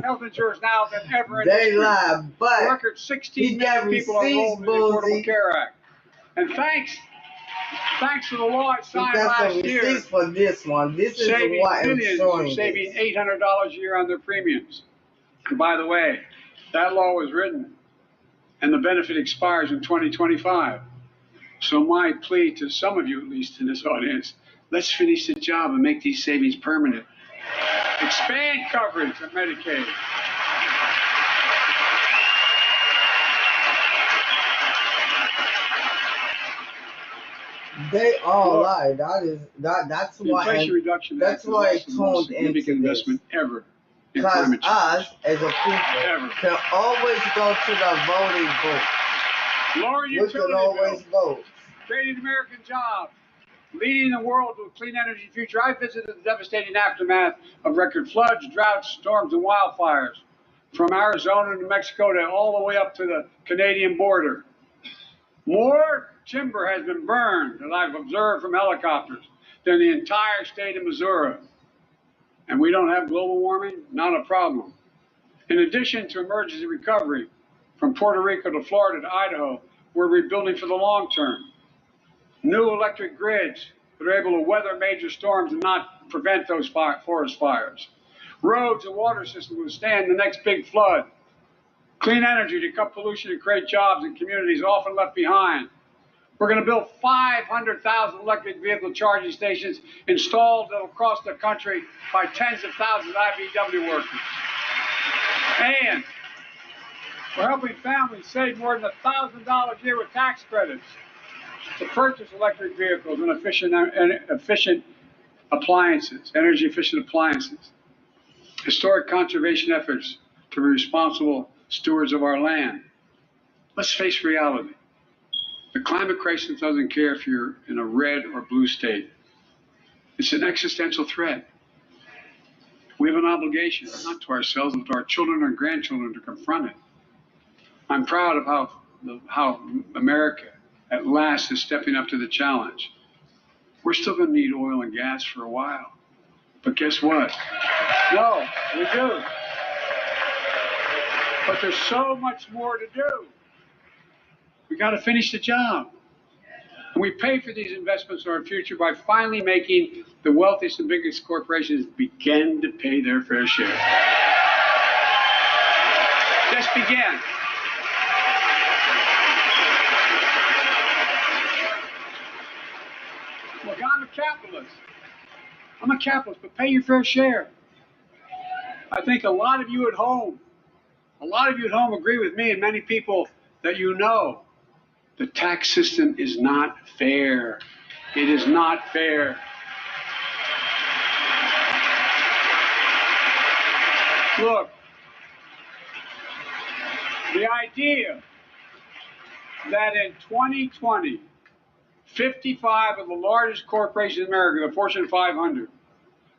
health insurance now than ever in They history. lie, but A record 16 million people are enrolled in the Affordable Care Act. And thanks to the law I we signed got some last year, receipts for this one. This is saving what millions I'm are showing saving this. $800 a year on their premiums. And by the way, that law was written and the benefit expires in 2025. So my plea to some of you, at least in this audience, let's finish the job and make these savings permanent. Expand coverage of Medicaid. They all Look, lie. That's The why. Inflation Reduction That's Act is why also it the most toned into significant this. investment ever in Because climate change. us, as a people, Ever. can always go to the voting booth. Lower We can utility always bills, vote. creating American jobs, leading the world to a clean energy future. I visited the devastating aftermath of record floods, droughts, storms, and wildfires from Arizona to Mexico to all the way up to the Canadian border. More timber has been burned, that I've observed from helicopters, than the entire state of Missouri. And we don't have global warming? Not a problem. In addition to emergency recovery, from Puerto Rico to Florida to Idaho, we're rebuilding for the long term. New electric grids that are able to weather major storms and not prevent those forest fires. Roads and water systems will withstand the next big flood. Clean energy to cut pollution and create jobs in communities often left behind. We're going to build 500,000 electric vehicle charging stations installed across the country by tens of thousands of IBEW workers. And we're helping families save more than $1,000 a year with tax credits to purchase electric vehicles and efficient appliances, energy efficient appliances. Historic conservation efforts to be responsible stewards of our land. Let's face reality. The climate crisis doesn't care if you're in a red or blue state. It's an existential threat. We have an obligation, not to ourselves, but to our children and grandchildren to confront it. I'm proud of how America at last is stepping up to the challenge. We're still going to need oil and gas for a while. But guess what? No, we do. But there's so much more to do. We got to finish the job. And we pay for these investments in our future by finally making the wealthiest and biggest corporations begin to pay their fair share. Just begin. Look, I'm a capitalist. I'm a capitalist, but pay your fair share. I think a lot of you at home agree with me and many people that you know. The tax system is not fair. It is not fair. Look, the idea that in 2020, 55 of the largest corporations in America, the Fortune 500,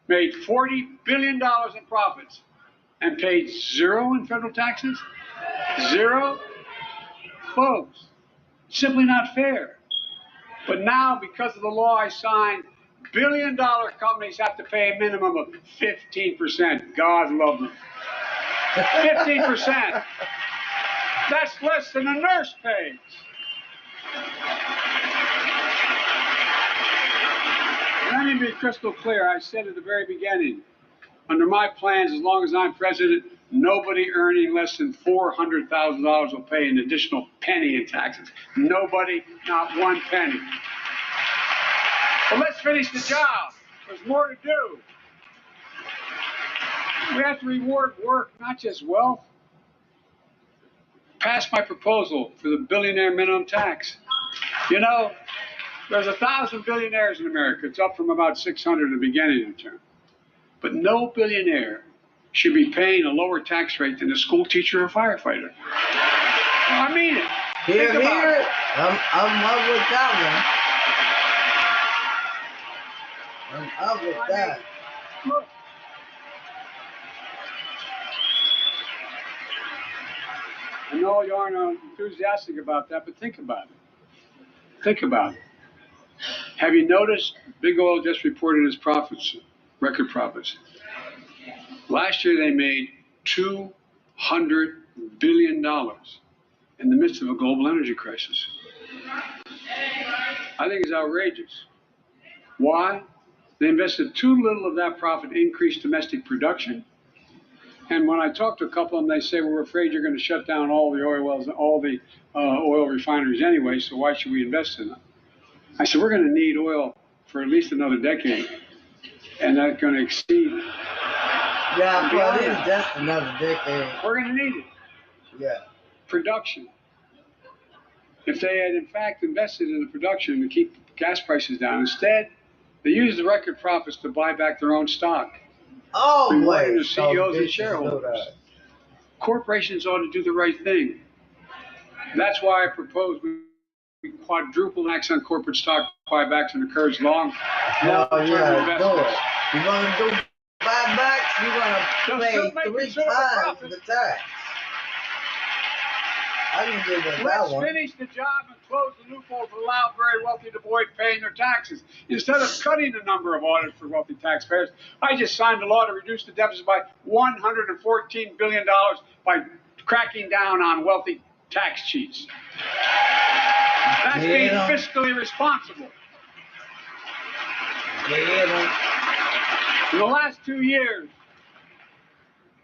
made $40 billion in profits and paid zero in federal taxes? Zero? Folks, simply not fair. But now, because of the law I signed, billion-dollar companies have to pay a minimum of 15%. God love them. 15%. That's less than a nurse pays. Let me be crystal clear. I said at the very beginning, under my plans, as long as I'm president, nobody earning less than $400,000 will pay an additional penny in taxes. Nobody, not one penny. But let's finish the job. There's more to do. We have to reward work, not just wealth. Pass my proposal for the billionaire minimum tax. You know, There's 1,000 billionaires in America. It's up from about 600 at the beginning of the term. But no billionaire should be paying a lower tax rate than a school teacher or firefighter. I mean it. Here, Think about here. it. I'm up with that one. I'm up with that. Look. I know you aren't enthusiastic about that, but think about it. Think about it. Have you noticed Big Oil just reported its profits, record profits? Last year they made $200 billion in the midst of a global energy crisis. I think it's outrageous. Why? They invested too little of that profit to increase domestic production. And when I talk to a couple of them, they say, we're afraid you're going to shut down all the oil wells, all the oil refineries anyway, so why should we invest in them? I said, we're going to need oil for at least another decade, and that's going to exceed. Yeah, but it's just another decade. We're going to need it. Yeah. Production. If they had, in fact, invested in the production to keep gas prices down, instead, they used the record profits to buy back their own stock. Rewarding the CEOs and shareholders. Corporations ought to do the right thing. That's why I propose we quadruple tax on corporate stock buybacks and encourage long-term investments. You're going to do buybacks, you're going to pay 3 times the tax. I can give it that one. Let's finish the job and close the loophole to allow very wealthy to avoid paying their taxes. Instead of cutting the number of audits for wealthy taxpayers, I just signed a law to reduce the deficit by $114 billion by cracking down on wealthy tax cheats. That's being fiscally responsible. In the last 2 years,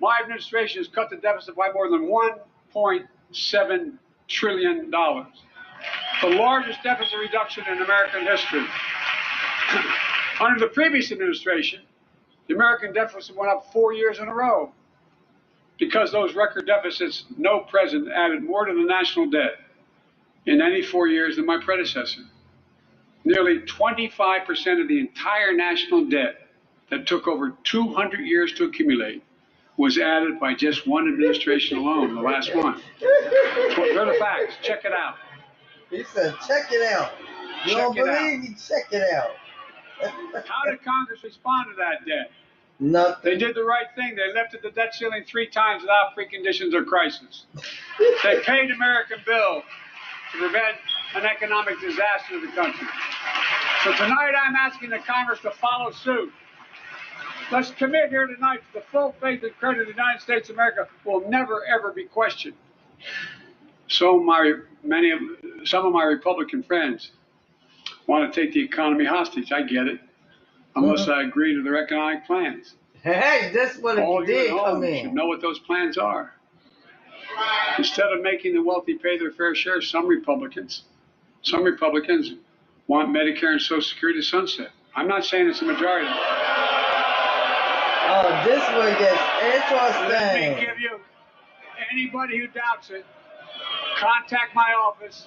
my administration has cut the deficit by more than $1.7 trillion. The largest deficit reduction in American history. Under the previous administration, the American deficit went up 4 years in a row. Because those record deficits, no president added more to the national debt in any 4 years than my predecessor. Nearly 25% of the entire national debt that took over 200 years to accumulate was added by just one administration alone, the last one. They're the facts. Check it out. He said, check it out. You don't believe me? Check it out. How did Congress respond to that debt? Nothing. They did the right thing. They lifted the debt ceiling 3 times without preconditions or crisis. They paid American bills to prevent an economic disaster to the country. So tonight I'm asking the Congress to follow suit. Let's commit here tonight to the full faith and credit of the United States of America will never, ever be questioned. So some of my Republican friends want to take the economy hostage. I get it. Unless I agree to their economic plans. Hey, that's what it did come in. You should know what those plans are. Instead of making the wealthy pay their fair share, some Republicans want Medicare and Social Security to sunset. I'm not saying it's a majority. Oh, this one gets interesting. Let me give you, anybody who doubts it, contact my office.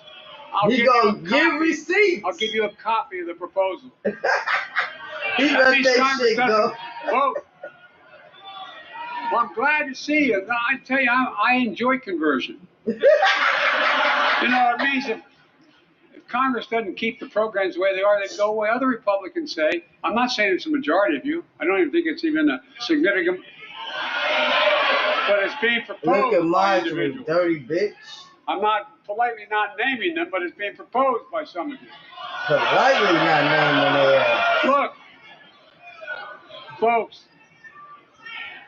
I'll give you a copy of the proposal. He let that shit go. Whoa. Well, I'm glad to see you. I tell you, I enjoy conversion. You know, it means if Congress doesn't keep the programs the way they are, they go away. Other Republicans say, I'm not saying it's a majority of you. I don't even think it's even a significant, but it's being proposed. Look at Marjorie, dirty bitch. I'm not politely not naming them, but it's being proposed by some of you. Politely not naming their ass. Look, folks,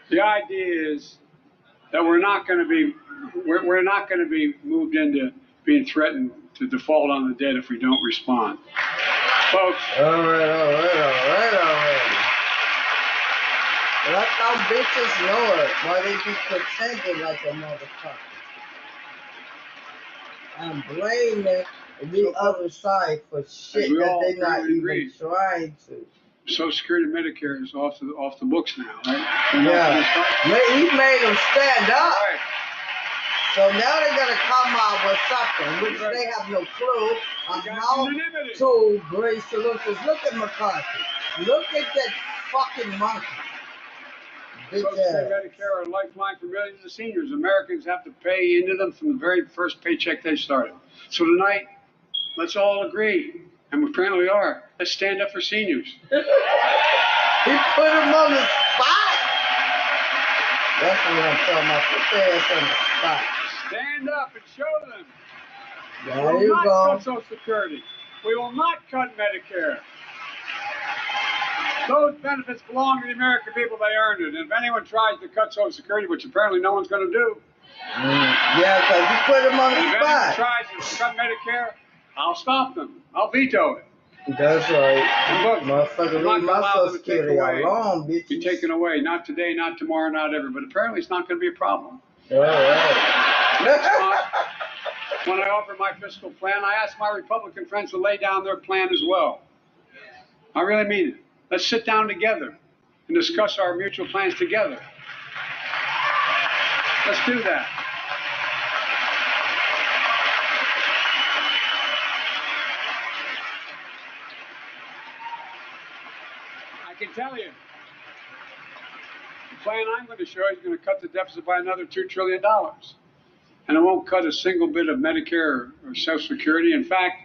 the idea is that we're not going to be moved into being threatened to default on the debt if we don't respond. Folks. All right. Let our bitches know it while they be pretending like a motherfucker. I'm blaming the other side for shit that they're not even trying to. Social Security and Medicare is off the books now, right? Yeah. He made them stand up. Right. So now they're gonna come out with something which they have no clue about to great solutions. Look at McCarthy. Look at that fucking monkey. Social Security, Medicare are a lifeline for millions of seniors. Americans have to pay into them from the very first paycheck they started. So tonight, let's all agree, and we apparently are, let's stand up for seniors. He put him on the spot. That's what I'm talking about. Put their ass on the spot. Stand up and show them. There We you will not go. cut Social Security. We will not cut Medicare. Those benefits belong to the American people. They earned it. And if anyone tries to cut Social Security, which apparently no one's going to do, Yeah, because you put him on and the if anyone spot. tries to cut Medicare, I'll stop them. I'll veto it. That's right. And look, Motherfucker, I'm not leave gonna my allow Social them to take Security away. alone, Be bitch. taken away. Not today, not tomorrow, not ever. But apparently it's not going to be a problem. All right. When I offer my fiscal plan, I ask my Republican friends to lay down their plan as well. I really mean it. Let's sit down together and discuss our mutual plans together. Let's do that. I can tell you, the plan I'm going to show you is going to cut the deficit by another $2 trillion. And it won't cut a single bit of Medicare or Social Security. In fact,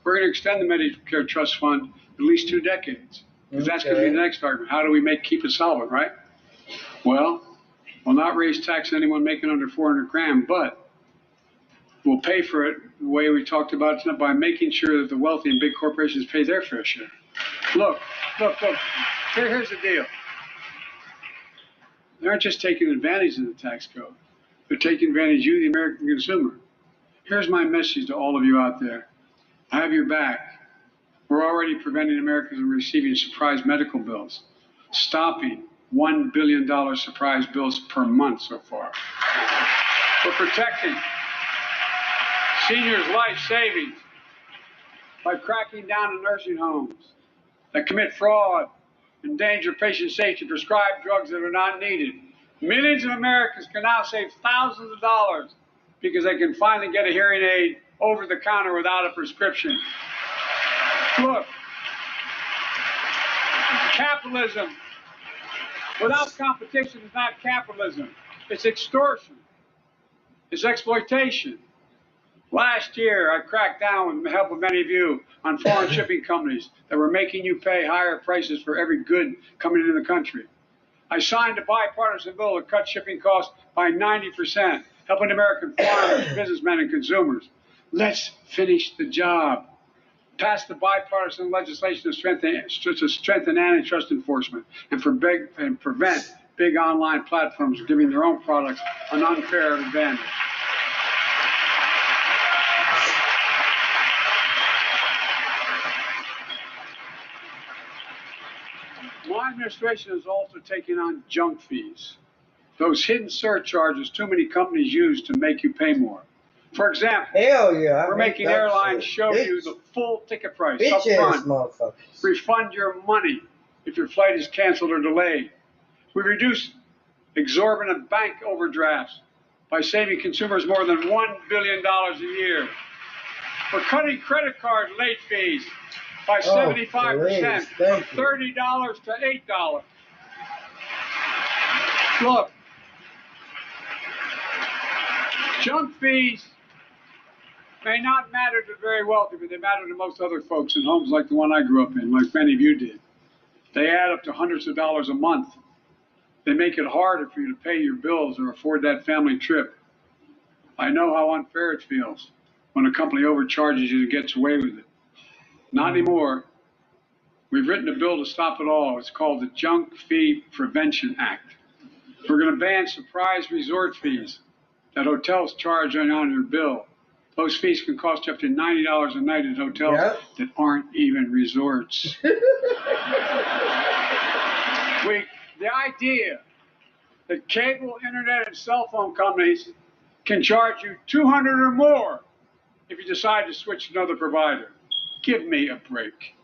we're going to extend the Medicare Trust Fund at least 2 decades. Because that's going to be the next argument. How do we keep it solvent, right? Well, we'll not raise tax on anyone making under 400 grand, but we'll pay for it the way we talked about tonight by making sure that the wealthy and big corporations pay their fair share. Look. Here's the deal. They aren't just taking advantage of the tax code. They're taking advantage of you, the American consumer. Here's my message to all of you out there. I have your back. We're already preventing Americans from receiving surprise medical bills, stopping $1 billion surprise bills per month so far. We're protecting seniors' life savings by cracking down on nursing homes that commit fraud, endanger patient safety, prescribe drugs that are not needed. Millions of Americans can now save thousands of dollars because they can finally get a hearing aid over the counter without a prescription. Look, capitalism without competition is not capitalism. It's extortion. It's exploitation. Last year, I cracked down with the help of many of you on foreign shipping companies that were making you pay higher prices for every good coming into the country. I signed a bipartisan bill to cut shipping costs by 90%, helping American farmers, businessmen, and consumers. Let's finish the job. Pass the bipartisan legislation to strengthen antitrust enforcement and prevent big online platforms from giving their own products an unfair advantage. My administration is also taking on junk fees, those hidden surcharges too many companies use to make you pay more. For example, Hell yeah. we're making airlines show you the full ticket price up front, motherfuckers. refund your money if your flight is canceled or delayed. We reduce exorbitant bank overdrafts by saving consumers more than $1 billion a year. We're cutting credit card late fees by 75%, from $30 to $8. Look, junk fees may not matter to the very wealthy, but they matter to most other folks in homes like the one I grew up in, like many of you did. They add up to hundreds of dollars a month. They make it harder for you to pay your bills or afford that family trip. I know how unfair it feels when a company overcharges you and gets away with it. Not anymore. We've written a bill to stop it all. It's called the Junk Fee Prevention Act. We're going to ban surprise resort fees that hotels charge on your bill. Those fees can cost you up to $90 a night at hotels that aren't even resorts. The idea that cable, internet, and cell phone companies can charge you $200 or more if you decide to switch to another provider. Give me a break.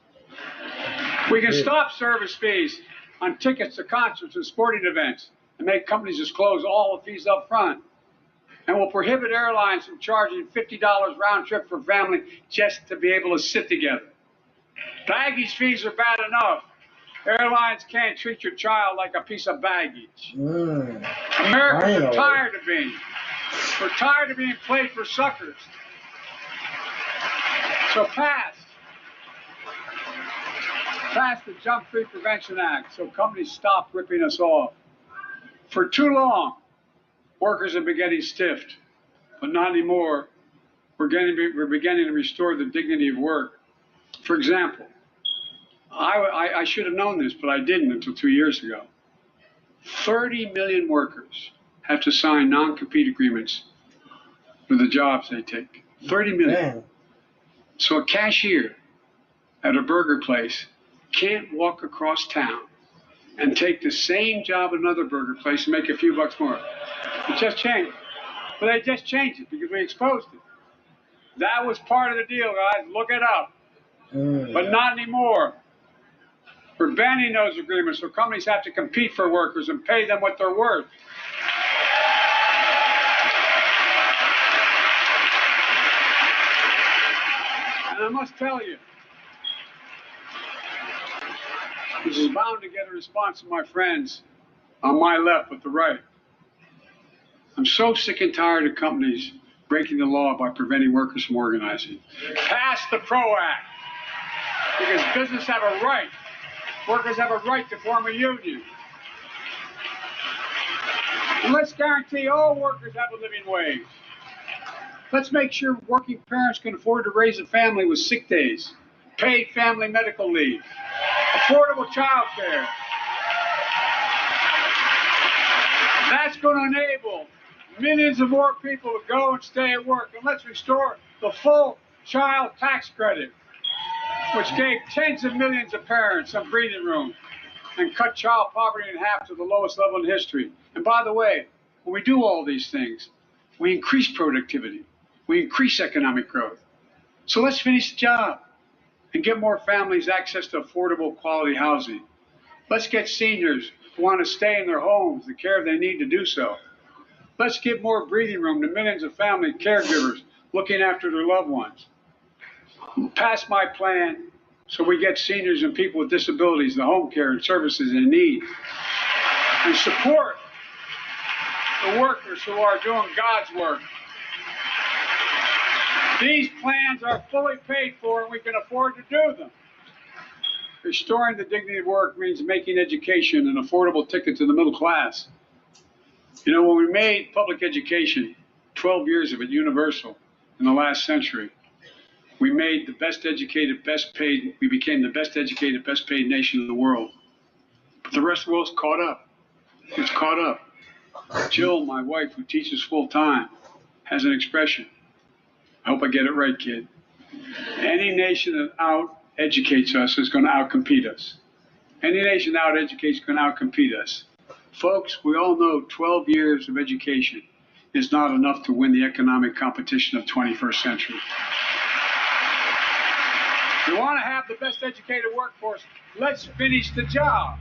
We can stop service fees on tickets to concerts and sporting events and make companies disclose all the fees up front. and will prohibit airlines from charging $50 round trip for family just to be able to sit together. Baggage fees are bad enough. Airlines can't treat your child like a piece of baggage. Americans are tired of being. We're tired of being played for suckers. So pass the Junk Free Prevention Act so companies stop ripping us off. For too long, workers have been getting stiffed, but not anymore. We're beginning to restore the dignity of work. For example, I should have known this, but I didn't until 2 years ago. 30 million workers have to sign non-compete agreements for the jobs they take. 30 million. Man. So a cashier at a burger place can't walk across town and take the same job at another burger place and make a few bucks more. It just changed. But they just changed it because we exposed it. That was part of the deal, guys. Look it up. But not anymore. We're banning those agreements so companies have to compete for workers and pay them what they're worth. And I must tell you, this is bound to get a response from my friends on my left but the right. I'm so sick and tired of companies breaking the law by preventing workers from organizing. Pass the PRO Act, because business have a right. Workers have a right to form a union. And let's guarantee all workers have a living wage. Let's make sure working parents can afford to raise a family with sick days, paid family medical leave, affordable child care. That's going to enable millions of more people to go and stay at work. And let's restore the full child tax credit, which gave tens of millions of parents some breathing room and cut child poverty in half to the lowest level in history. And by the way, when we do all these things, we increase productivity, we increase economic growth. So let's finish the job and get more families access to affordable, quality housing. Let's get seniors who want to stay in their homes the care they need to do so. Let's give more breathing room to millions of family caregivers looking after their loved ones. Pass my plan so we get seniors and people with disabilities the home care and services they need. And support the workers who are doing God's work. These plans are fully paid for and we can afford to do them. Restoring the dignity of work means making education an affordable ticket to the middle class. You know, when we made public education, 12 years of it universal in the last century, we made the best educated, best paid, we became the best educated, best paid nation in the world. But the rest of the world's caught up. It's caught up. Jill, my wife, who teaches full time, has an expression. I hope I get it right, kid. Any nation that out-educates us is going to out-compete us. Any nation that out-educates is going to out-compete us. Folks, we all know 12 years of education is not enough to win the economic competition of 21st century. We want to have the best educated workforce. Let's finish the job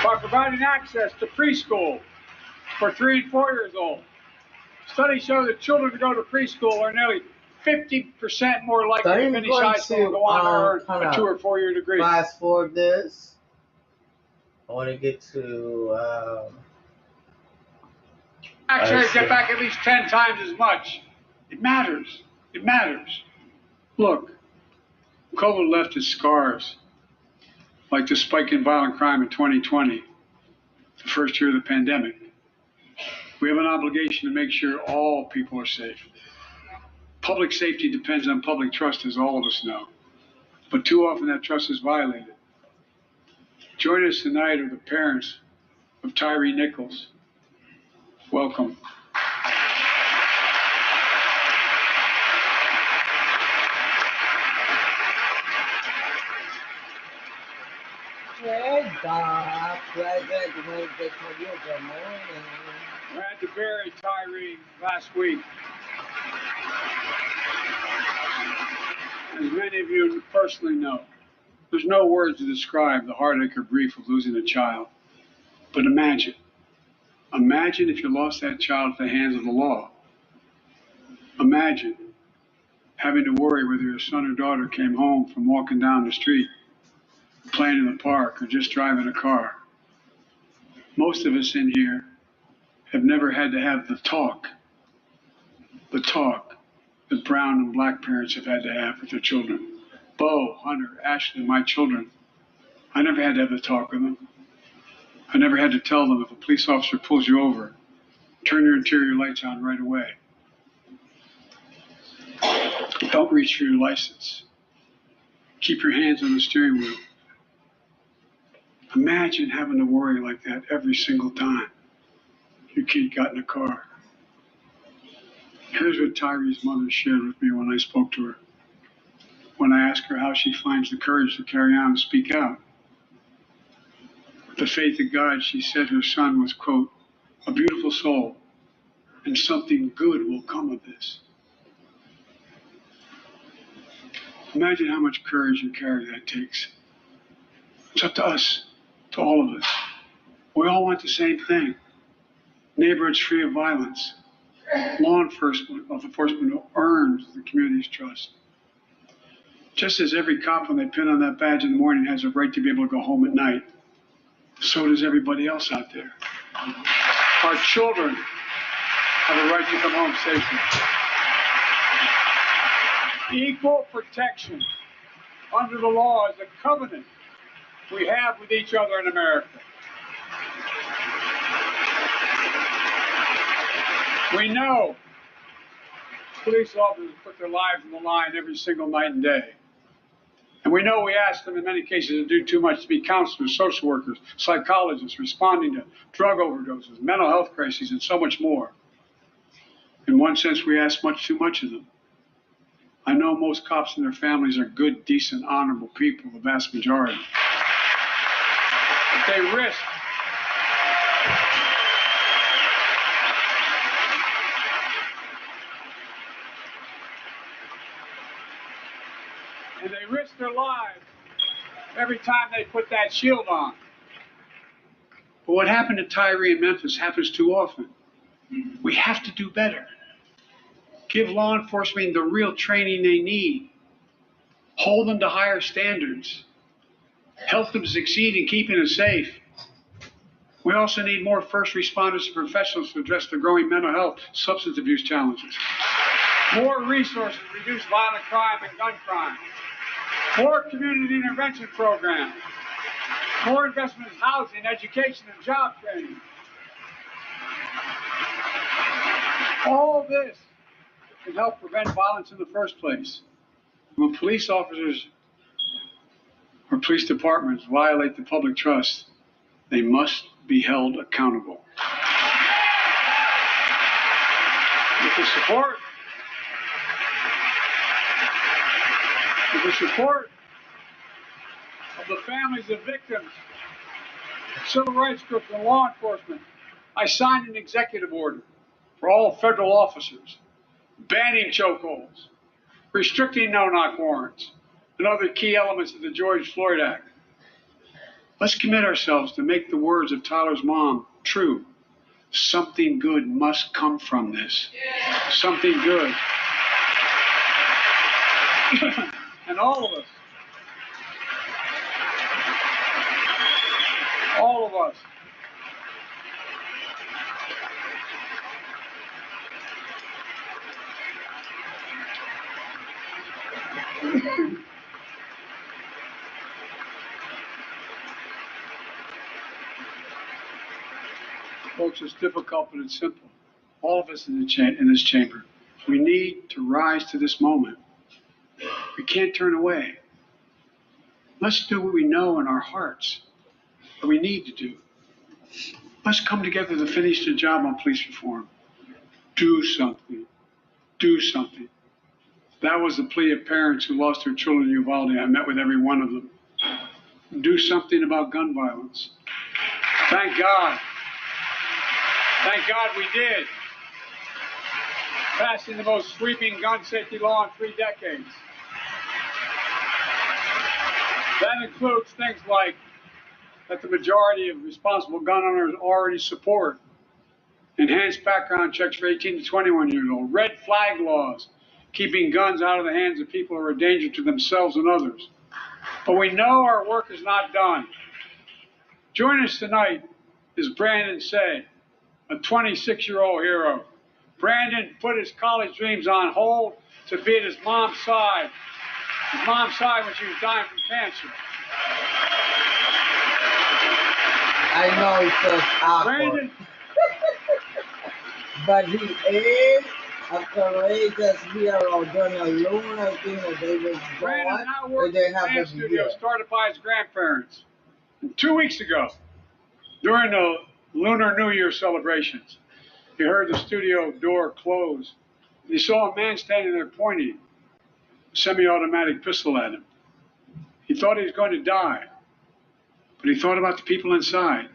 by providing access to preschool for 3 and 4 years old. Studies show that children who go to preschool are nearly 50% more likely to finish high school and go on to earn a 2 or 4 year degree. Fast forward this. I want to get to. Actually, get back at least 10 times as much. It matters. It matters. Look, COVID left its scars, like the spike in violent crime in 2020, the first year of the pandemic. We have an obligation to make sure all people are safe. Public safety depends on public trust, as all of us know. But too often that trust is violated. Join us tonight are the parents of Tyree Nichols. Welcome. Hey, God, pleasant to meet you. Good morning. We had to bury Tyree last week. As many of you personally know, there's no words to describe the heartache or grief of losing a child. But imagine Imagine if you lost that child at the hands of the law. Imagine having to worry whether your son or daughter came home from walking down the street, playing in the park, or just driving a car. Most of us in here have never had to have the talk that brown and black parents have had to have with their children. Bo, Hunter, Ashley, my children. I never had to have the talk with them. I never had to tell them if a police officer pulls you over, turn your interior lights on right away. Don't reach for your license. Keep your hands on the steering wheel. Imagine having to worry like that every single time your kid got in a car. Here's what Tyree's mother shared with me when I spoke to her. When I asked her how she finds the courage to carry on and speak out. With the faith of God, she said her son was, quote, a beautiful soul, and something good will come of this. Imagine how much courage and care that takes. It's up to us, to all of us. We all want the same thing. Neighborhoods free of violence. Law enforcement who earns the community's trust. Just as every cop, when they pin on that badge in the morning, has a right to be able to go home at night, so does everybody else out there. Our children have a right to come home safely. Equal protection under the law is a covenant we have with each other in America. We know police officers put their lives on the line every single night and day. And we know we ask them in many cases to do too much, to be counselors, social workers, psychologists, responding to drug overdoses, mental health crises, and so much more. In one sense, we ask much too much of them. I know most cops and their families are good, decent, honorable people, the vast majority. But they risk their lives every time they put that shield on. But what happened to Tyree in Memphis happens too often. We have to do better. Give law enforcement the real training they need. Hold them to higher standards. Help them succeed in keeping us safe. We also need more first responders and professionals to address the growing mental health, substance abuse challenges. More resources to reduce violent crime and gun crime. More community intervention programs. More investment in housing, education, and job training. All this can help prevent violence in the first place. When police officers or police departments violate the public trust, they must be held accountable. With the support of the families of victims, civil rights groups, and law enforcement, I signed an executive order for all federal officers, banning chokeholds, restricting no-knock warrants, and other key elements of the George Floyd Act. Let's commit ourselves to make the words of Tyler's mom true. Something good must come from this. Something good. And all of us, folks, it's difficult, but it's simple. All of us in this chamber, we need to rise to this moment. We can't turn away. Let's do what we know in our hearts, what we need to do. Let's come together to finish the job on police reform. Do something. Do something. That was the plea of parents who lost their children in Uvalde. I met with every one of them. Do something about gun violence. Thank God. Thank God we did. Passing the most sweeping gun safety law in 3 decades. That includes things like that the majority of responsible gun owners already support enhanced background checks for 18 to 21 years old, red flag laws, keeping guns out of the hands of people who are a danger to themselves and others. But we know our work is not done. Joining us tonight is Brandon Say, a 26-year-old hero. Brandon put his college dreams on hold to be at his mom's side. His mom's side when she was dying from cancer. I know it feels awkward. Brandon, But he is a courageous hero during a lunar thing that they was Brandon now born, works and they in the have dance every studio year. started by his grandparents. And 2 weeks ago, during the Lunar New Year celebrations, he heard the studio door close. And he saw a man standing there pointing a semi-automatic pistol at him. He thought he was going to die, but he thought about the people inside.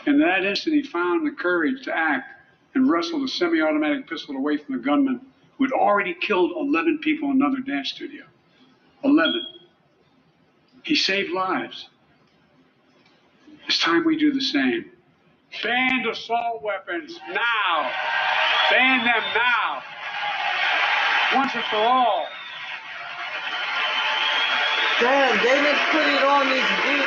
And in that instant, he found the courage to act and wrestled a semi-automatic pistol away from the gunman who had already killed 11 people in another dance studio. 11. He saved lives. It's time we do the same. Ban assault weapons now. Ban them now. Once and for all. Damn, they didn't put it on his beat.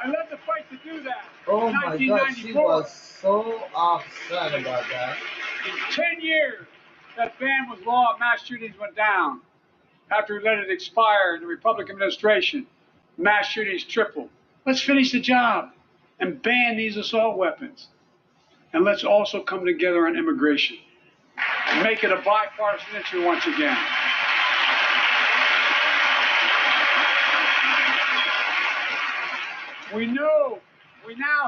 I led the fight to do that. Oh in my God, she 1994. was so upset about that. In 10 years, that ban was law, mass shootings went down. After we let it expire in the Republican administration, mass shootings tripled. Let's finish the job and ban these assault weapons. And let's also come together on immigration and make it a bipartisan issue once again. We now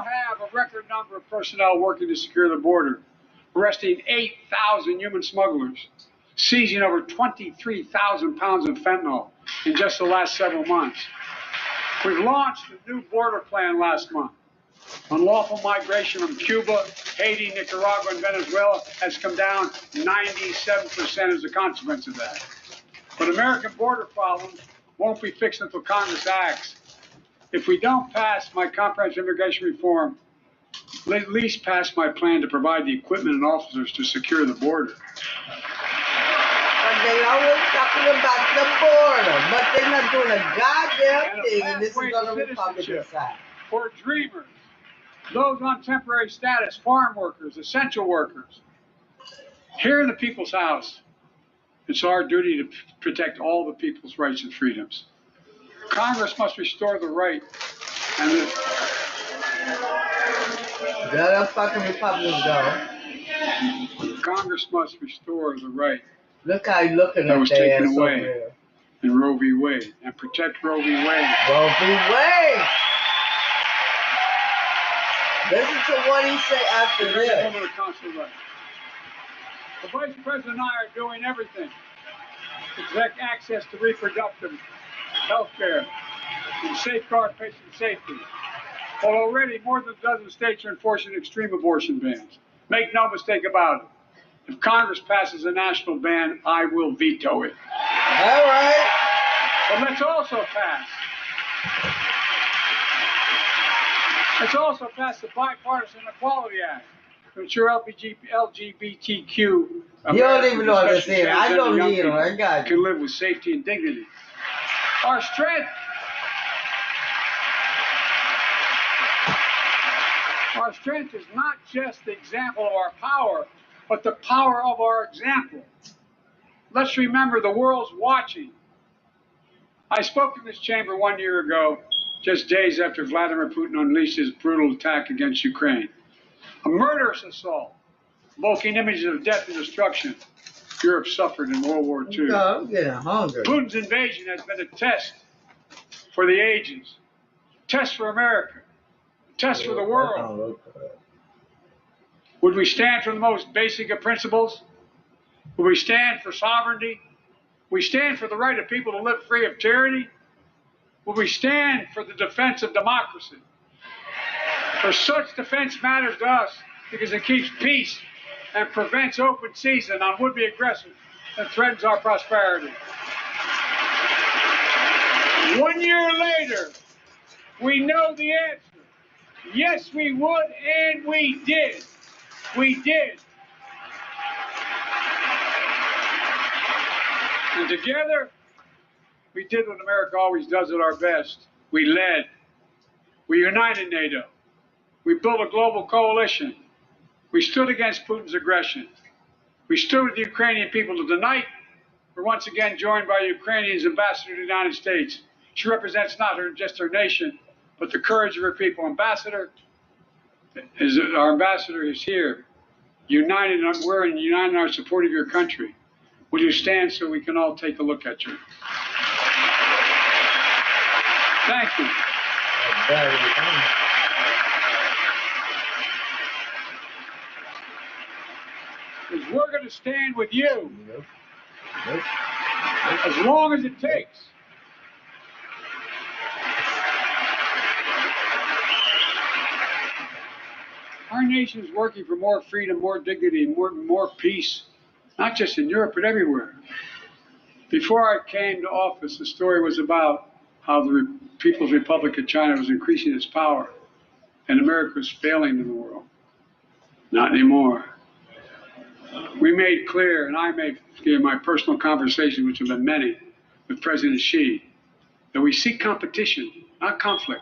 have a record number of personnel working to secure the border, arresting 8,000 human smugglers, seizing over 23,000 pounds of fentanyl in just the last several months. We've launched a new border plan last month. Unlawful migration from Cuba, Haiti, Nicaragua, and Venezuela has come down 97% as a consequence of that. But American border problems won't be fixed until Congress acts. If we don't pass my comprehensive immigration reform, at least pass my plan to provide the equipment and officers to secure the border. But they always talking about the border, but they're not doing a goddamn thing, and this is on the Republican side. For dreamers, those on temporary status, farm workers, essential workers. Here in the People's House, it's our duty to protect all the people's rights and freedoms. Congress must restore the right and the... Let them fucking Republicans go. Congress must restore the right Look how you looking that at was their taken ass away over there. in Roe v. Wade and protect Roe v. Wade. Roe v. Wade. Listen to what he say after To bring this. home to the constitutional right. The Vice President and I are doing everything to protect access to reproductive health care and safeguard patient safety. Well, already more than a dozen states are enforcing extreme abortion bans. Make no mistake about it. If Congress passes a national ban, I will veto it. All right. But let's also pass the Bipartisan Equality Act to ensure LGBTQ You don't even know what to say. I transgender don't young need them. I people got you. can live with safety and dignity. Our strength is not just the example of our power, but the power of our example. Let's remember the world's watching. I spoke in this chamber 1 year ago, just days after Vladimir Putin unleashed his brutal attack against Ukraine. A murderous assault, evoking images of death and destruction Europe suffered in World War II. God, I'm getting hungry. Putin's invasion has been a test for the ages, a test for America, a test for the world. Would we stand for the most basic of principles? Would we stand for sovereignty? Would we stand for the right of people to live free of tyranny? Would we stand for the defense of democracy? For such defense matters to us because it keeps peace and prevents open season on would-be aggressors and threatens our prosperity. 1 year later, we know the answer. Yes, we would, and we did. We did. And together, we did what America always does at our best. We led. We united NATO. We built a global coalition. We stood against Putin's aggression. We stood with the Ukrainian people to tonight. We're once again joined by Ukrainian's ambassador to the United States. She represents not just her nation, but the courage of her people. Our ambassador is here, united. We're united in our support of your country. Will you stand so we can all take a look at you? Thank you. Because we're going to stand with you as long as it takes. Our nation is working for more freedom, more dignity, more peace, not just in Europe, but everywhere. Before I came to office, the story was about how the People's Republic of China was increasing its power and America was failing in the world. Not anymore. We made clear, and I made clear in my personal conversations, which have been many, with President Xi, that we seek competition, not conflict.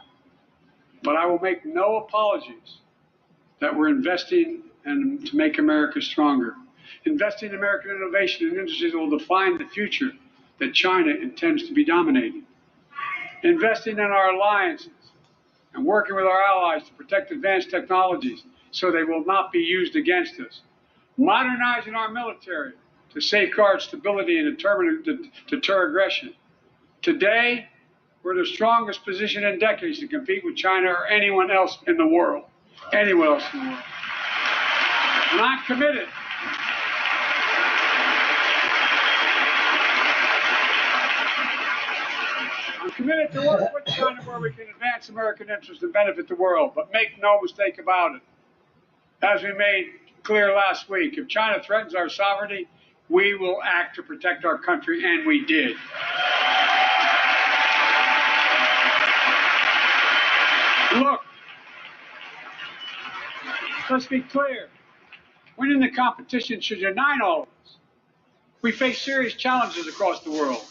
But I will make no apologies that we're investing to make America stronger. Investing in American innovation and industries that will define the future that China intends to be dominating. Investing in our alliances and working with our allies to protect advanced technologies so they will not be used against us. Modernizing our military to safeguard stability and deter aggression. Today, we're in the strongest position in decades to compete with China or anyone else in the world. Anyone else in the world. And I'm committed. I'm committed to work with China where we can advance American interests and benefit the world. But make no mistake about it. As we made clear last week, if China threatens our sovereignty, we will act to protect our country, and we did. Look, let's be clear. Winning the competition should unite all of us. We face serious challenges across the world.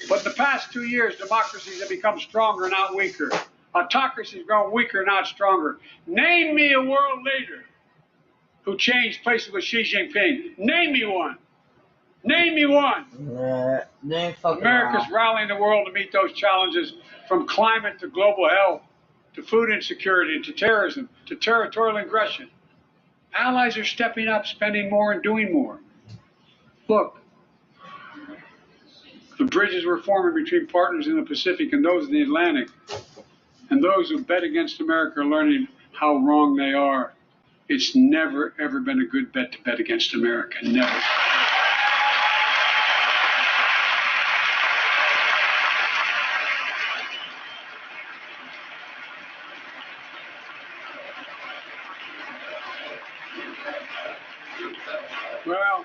But in the past 2 years, democracies have become stronger, not weaker. Autocracies have grown weaker, not stronger. Name me a world leader who changed places with Xi Jinping. Name me one. Name me one. America's rallying the world to meet those challenges, from climate to global health, to food insecurity, to terrorism, to territorial aggression. Allies are stepping up, spending more and doing more. Look, the bridges we're forming between partners in the Pacific and those in the Atlantic, and those who bet against America are learning how wrong they are. It's never, ever been a good bet to bet against America. Never. Well,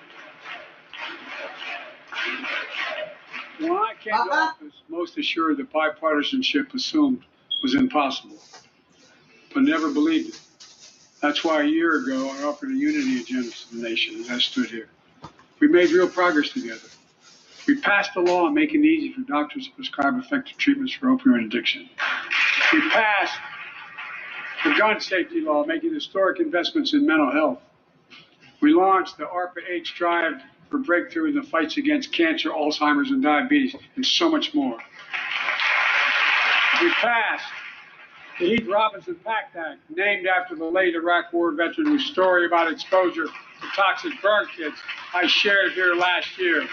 when I came to office, most assured that bipartisanship assumed was impossible, but never believed it. That's why a year ago I offered a unity agenda to the nation as I stood here. We made real progress together. We passed a law making it easy for doctors to prescribe effective treatments for opioid addiction. We passed the gun safety law, making historic investments in mental health. We launched the ARPA-H drive for breakthrough in the fights against cancer, Alzheimer's, and diabetes, and so much more. We passed the Heath Robinson PACT Act, named after the late Iraq War veteran whose story about exposure to toxic burn kits I shared here last year.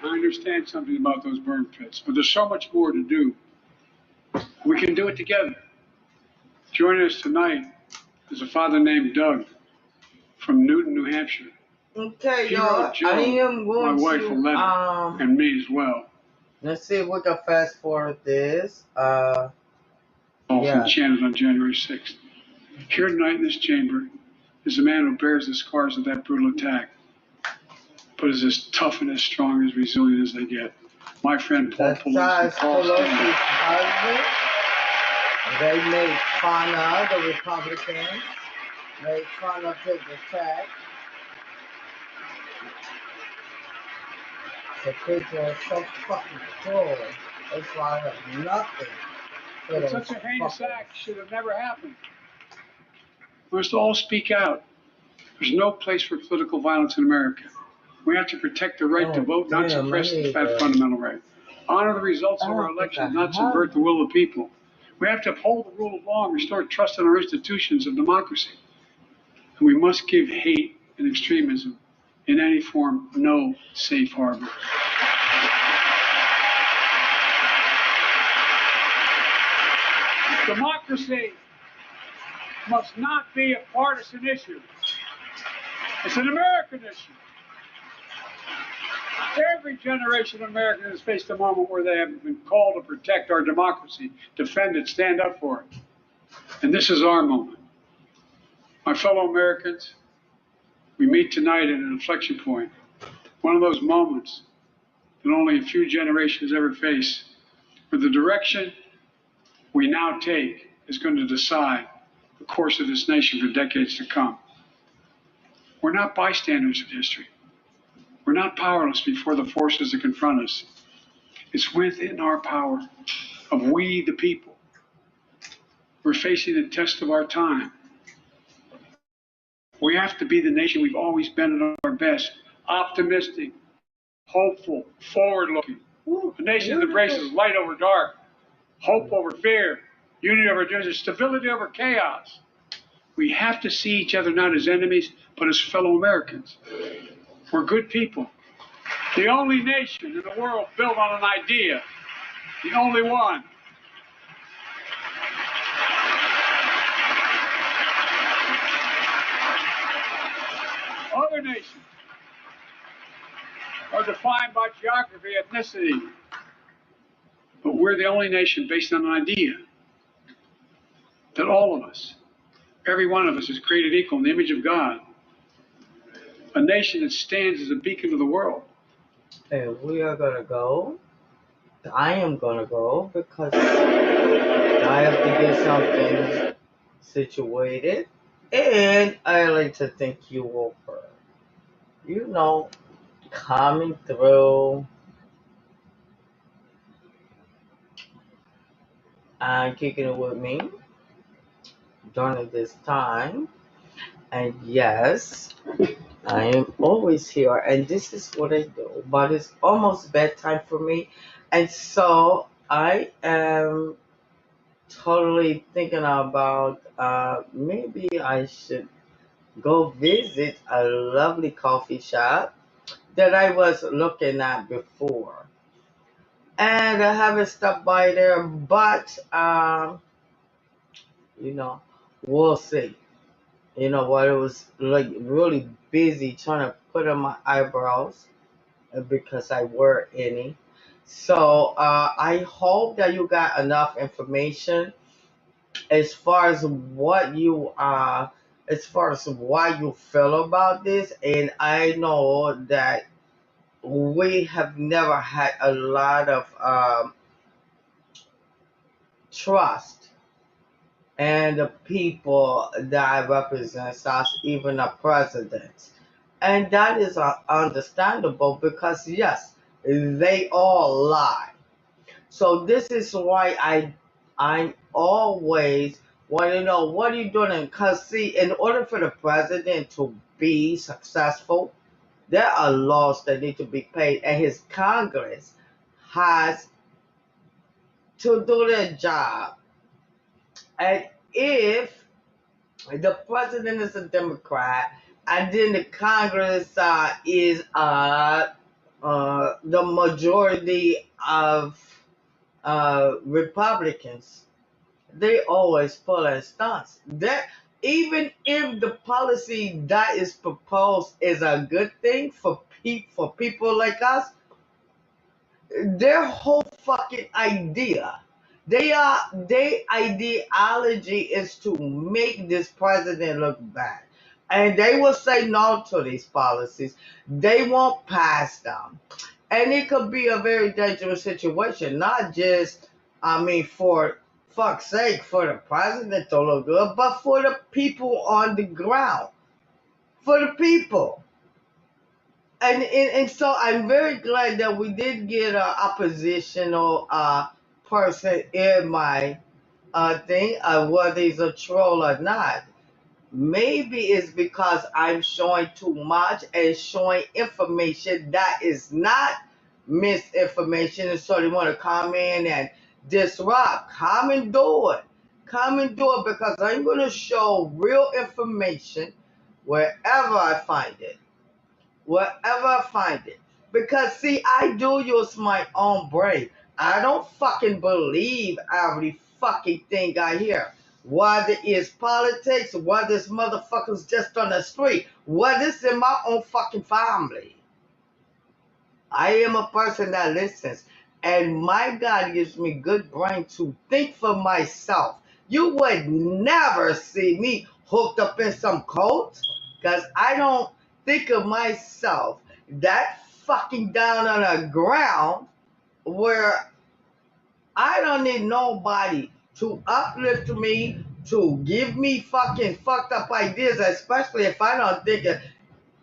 I understand something about those burn pits, but there's so much more to do. We can do it together. Joining us tonight is a father named Doug from Newton, New Hampshire. Okay, He y'all. wrote Joe, I am going my wife, to a letter, and me as well. let's see if we can fast forward this. All Yeah. enchanted on January 6th. Here tonight in this chamber is the man who bears the scars of that brutal attack. but is as tough and as strong and as resilient as they get. My friend Paul That's Pelosi. Pelosi's husband. They made fun of the Republicans, made fun of his attack. The people are so fucking cruel. That's why I have nothing for But those such a heinous fuckers. act should have never happened. We must all speak out. There's no place for political violence in America. We have to protect the right to vote, not damn, suppress I need that that. fundamental right. Honor the results I of our don't think elections, I not subvert have. the will of the people. We have to uphold the rule of law and restore trust in our institutions of democracy. And we must give hate and extremism in any form no safe harbor. Democracy must not be a partisan issue. It's an American issue. Every generation of Americans has faced a moment where they have been called to protect our democracy, defend it, stand up for it. And this is our moment. My fellow Americans, we meet tonight at an inflection point. One of those moments that only a few generations ever face, where the direction we now take is going to decide the course of this nation for decades to come. We're not bystanders of history. We're not powerless before the forces that confront us. It's within our power of we the people. We're facing the test of our time. We have to be the nation we've always been at our best. Optimistic, hopeful, forward-looking. A nation that embraces light over dark, hope over fear, unity over division, stability over chaos. We have to see each other not as enemies, but as fellow Americans. We're good people. The only nation in the world built on an idea. The only one. Other nations are defined by geography, ethnicity. But we're the only nation based on an idea that all of us, every one of us, is created equal in the image of God. A nation that stands as a beacon to the world. And we are gonna go. I am gonna go because I have to get something situated. And I like to thank you all for, coming through and kicking it with me during this time. And yes, I am always here, and this is what I do. But it's almost bedtime for me, and so I am totally thinking about maybe I should go visit a lovely coffee shop that I was looking at before, and I haven't stopped by there, but you know, we'll see. You know what? It was like really busy trying to put on my eyebrows because I wear any. So I hope that you got enough information as far as as far as why you feel about this. And I know that we have never had a lot of trust and the people that represents us, even the president. And that is understandable because yes, they all lie. So this is why I always want to know what are you doing? Because see, in order for the president to be successful, there are laws that need to be paid, and his Congress has to do their job. And if the president is a Democrat, and then the Congress is the majority of Republicans, they always pull and stunts. That even if the policy that is proposed is a good thing for people like us, their whole fucking idea, their ideology is to make this president look bad. And they will say no to these policies. They won't pass them. And it could be a very dangerous situation, not just, for fuck's sake, for the president to look good, but for the people on the ground. For the people. And so I'm very glad that we did get an oppositional person in my thing, whether he's a troll or not. Maybe it's because I'm showing too much and showing information that is not misinformation, and so they want to come in and disrupt. Come and do it. Come and do it, because I'm going to show real information wherever I find it. Wherever I find it. Because, see, I do use my own brain. I don't fucking believe every fucking thing I hear. Whether it's politics, whether it's motherfuckers just on the street, whether it's in my own fucking family. I am a person that listens. And my God gives me good brain to think for myself. You would never see me hooked up in some cult, because I don't think of myself that fucking down on the ground where I don't need nobody to uplift me, to give me fucking fucked up ideas, especially if I don't think it.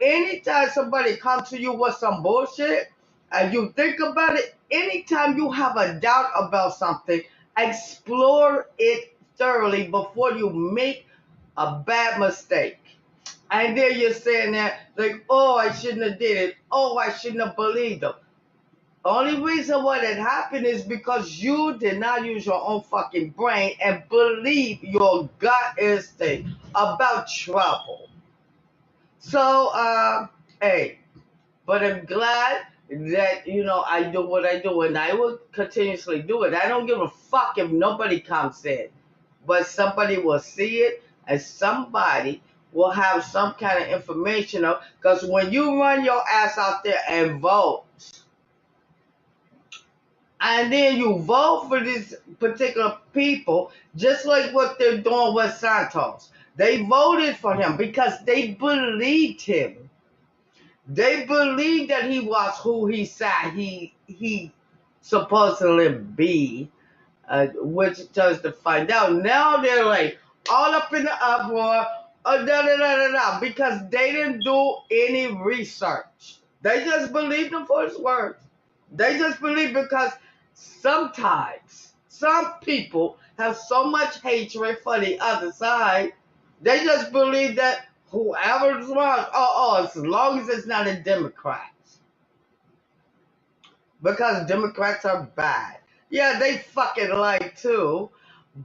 Anytime somebody comes to you with some bullshit and you think about it, anytime you have a doubt about something, explore it thoroughly before you make a bad mistake. And then you're saying that, like, oh, I shouldn't have did it. Oh, I shouldn't have believed them. Only reason why that happened is because you did not use your own fucking brain and believe your gut instinct about trouble. So, hey, but I'm glad that, I do what I do, and I will continuously do it. I don't give a fuck if nobody comes in, but somebody will see it, and somebody will have some kind of information, because when you run your ass out there and vote, and then you vote for these particular people, just like what they're doing with Santos. They voted for him because they believed him. They believed that he was who he said he supposedly be, which tells to find out. Now they're like all up in the uproar, because they didn't do any research. They just believed him for his words. They just believe because sometimes some people have so much hatred for the other side, they just believe that whoever's wrong, as long as it's not a Democrat. Because Democrats are bad. Yeah, they fucking lie too.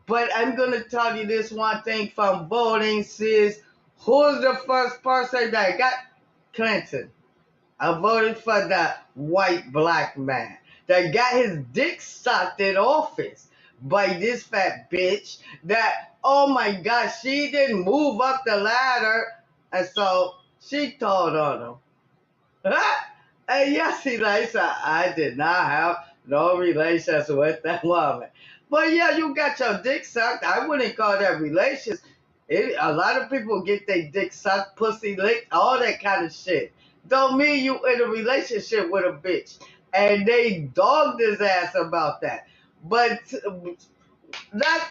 But I'm going to tell you this one thing from voting, sis. Who's the first person that got Clinton? I voted for the white black man that got his dick sucked in office by this fat bitch that, oh my God, she didn't move up the ladder, and so she told on him. And yes, Elisa, I did not have no relations with that woman. But yeah, you got your dick sucked. I wouldn't call that relations. A lot of people get their dick sucked, pussy licked, all that kind of shit. Don't mean you in a relationship with a bitch. And they dogged his ass about that. But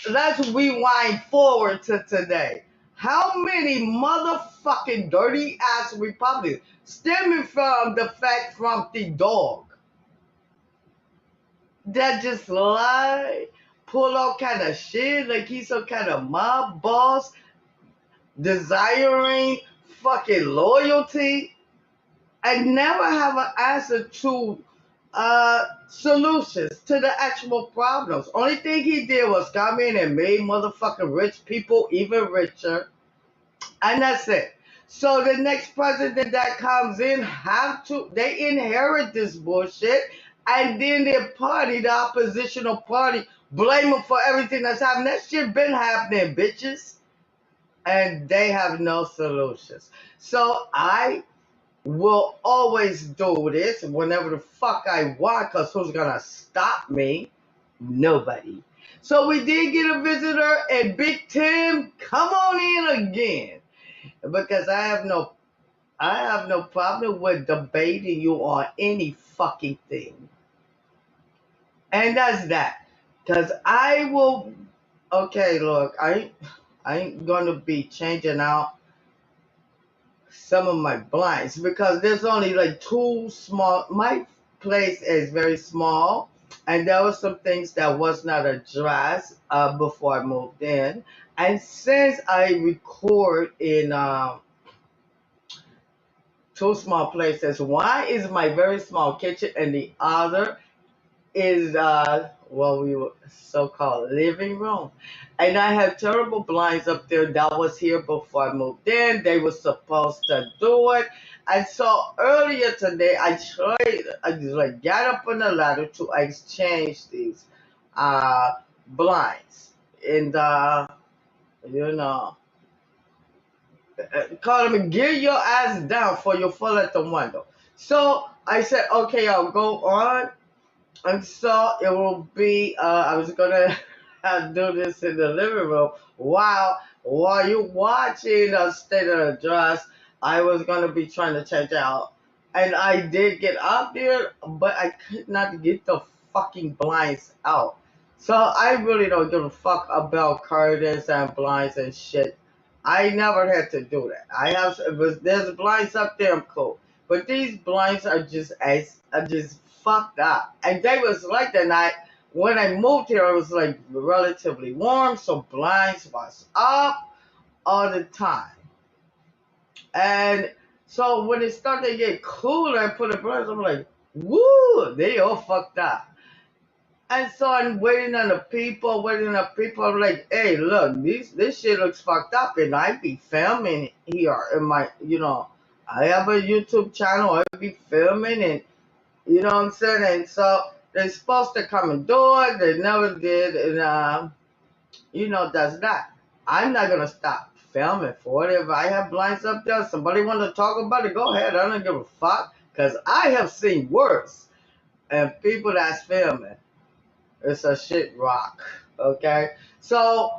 let's rewind forward to today. How many motherfucking dirty ass Republicans, stemming from the fact from the dog, that just lie, pull all kind of shit like he's some kind of mob boss, desiring fucking loyalty, and never have an answer to solutions to the actual problems. Only thing he did was come in and made motherfucking rich people even richer, and that's it. So the next president that comes in they inherit this bullshit, and then their party, the oppositional party, blame them for everything that's happening. That shit been happening, bitches. And they have no solutions. So I will always do this whenever the fuck I want, because who's gonna stop me? Nobody. So we did get a visitor, and Big Tim, come on in again. because I have no problem with debating you on any fucking thing. And that's that. Cause I will. Okay, look, I ain't gonna be changing out some of my blinds because there's only like two small. My place is very small, and there were some things that was not addressed before I moved in. And since I record in two small places, one is my very small kitchen, and the other is what we would so-called living room. And I have terrible blinds up there that was here before I moved in. They were supposed to do it. And so earlier today I just like got up on the ladder to exchange these uh blinds. And you know call me, get your ass down for your fall at the window. So I said, okay, I'll go on. And so it will be, I was going to do this in the living room while you watching a state of the dress. I was going to be trying to change out. And I did get up there, but I could not get the fucking blinds out. So I really don't give a fuck about curtains and blinds and shit. I never had to do that. There's blinds up there, I'm cool. But these blinds are just fucked up. And they was like that night when I moved here. It was like relatively warm, so blinds was up all the time. And so when it started to get cooler, I put the blinds. I'm like, woo, they all fucked up. And so I'm waiting on the people, I'm like, hey, look, this shit looks fucked up. And I be filming here in my, I have a YouTube channel. I be filming and, you know what I'm saying? And so they're supposed to come and do it. They never did. And, that's that. I'm not going to stop filming for it. If I have blinds up there, somebody want to talk about it, go ahead. I don't give a fuck. Because I have seen worse. And people that's filming. It's a shit rock, okay? So,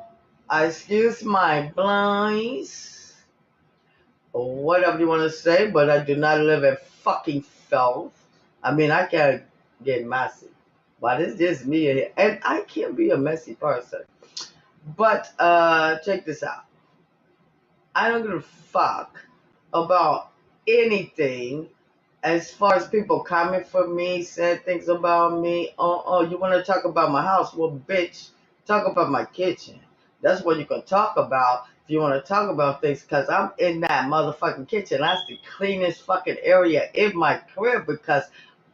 I excuse my blinds, or whatever you want to say, but I do not live in fucking filth. I mean, I can't get messy, but it's just me, and I can't be a messy person. But, check this out. I don't give a fuck about anything as far as people coming for me, saying things about me. Oh, you want to talk about my house? Well, bitch, talk about my kitchen. That's what you can talk about if you want to talk about things, because I'm in that motherfucking kitchen. That's the cleanest fucking area in my crib because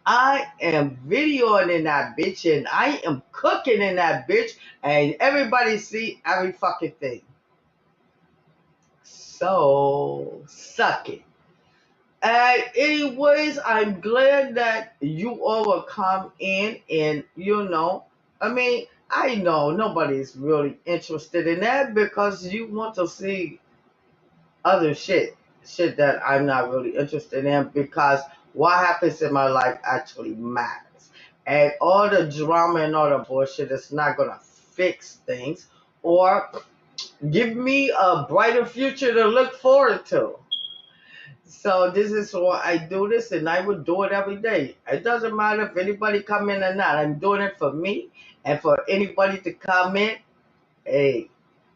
I am videoing in that bitch and I am cooking in that bitch and everybody see every fucking thing. So, suck it. Anyways, I'm glad that you all will come in and, I mean, I know nobody's really interested in that because you want to see other shit that I'm not really interested in because what happens in my life actually matters. And all the drama and all the bullshit is not going to fix things or give me a brighter future to look forward to. So this is why I do this, and I would do it every day. It doesn't matter if anybody come in or not. I'm doing it for me and for anybody to come in. Hey,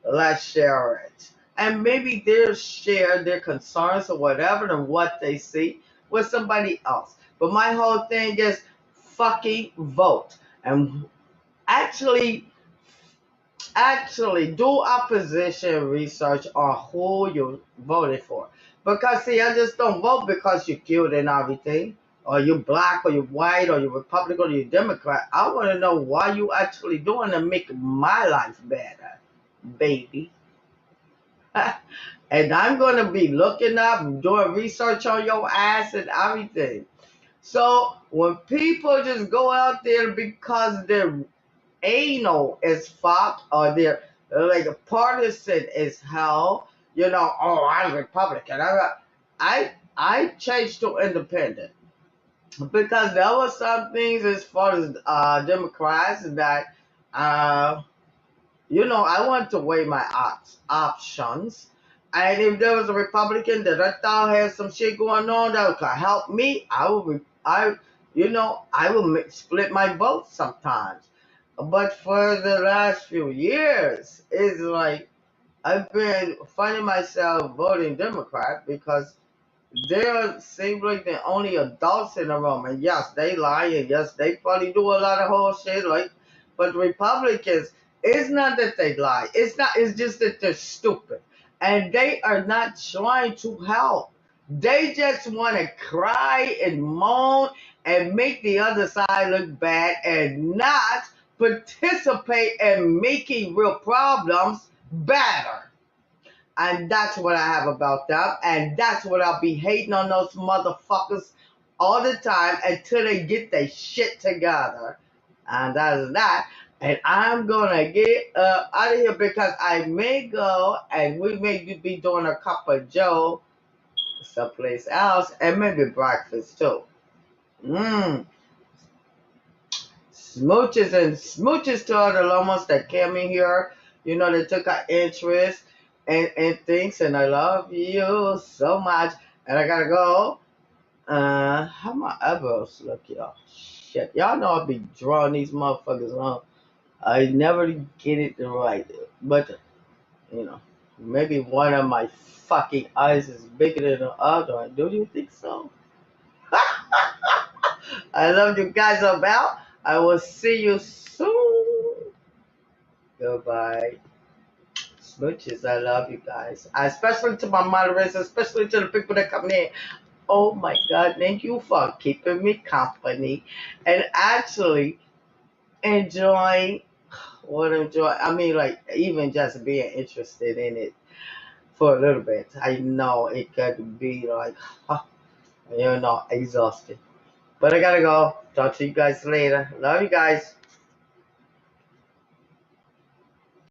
let's share it. And maybe they'll share their concerns or whatever and what they see with somebody else. But my whole thing is fucking vote. And actually do opposition research on who you voted for. Because see, I just don't vote because you're cute and everything, or you're black, or you're white, or you're Republican, or you're Democrat. I want to know why you actually doing to make my life better, baby. And I'm going to be looking up, doing research on your ass and everything. So when people just go out there because they're anal as fuck or they're like partisan as hell, I'm Republican. I changed to independent because there were some things as far as Democrats that I want to weigh my options And if there was a Republican that I thought had some shit going on that could help me, I would, I would split my vote sometimes. But for the last few years, it's like I've been finding myself voting Democrat because they seem like the only adults in the room. And yes, they lie, and yes, they probably do a lot of whole shit. Like, but Republicans, it's not that they lie. It's not. It's just that they're stupid, and they are not trying to help. They just want to cry and moan and make the other side look bad, and not participate in making real problems better. And that's what I have about them. And that's what I'll be hating on those motherfuckers all the time until they get their shit together. And that's that. And I'm going to get out of here because I may go and we may be doing a cup of Joe someplace else and maybe breakfast too. Smooches and smooches to all the Lomos that came in here. They took an interest and things, and I love you so much. And I gotta go. How my eyebrows look, y'all? Shit, y'all know I be drawing these motherfuckers on. I never get it right, but maybe one of my fucking eyes is bigger than the other. Do you think so? I love you guys about. I will see you soon. Goodbye. Smooches, I love you guys. Especially to my moderators, especially to the people that come in. Oh my God, thank you for keeping me company and actually enjoying I mean, like, even just being interested in it for a little bit. I know it could be like, exhausting. But I gotta go. Talk to you guys later. Love you guys.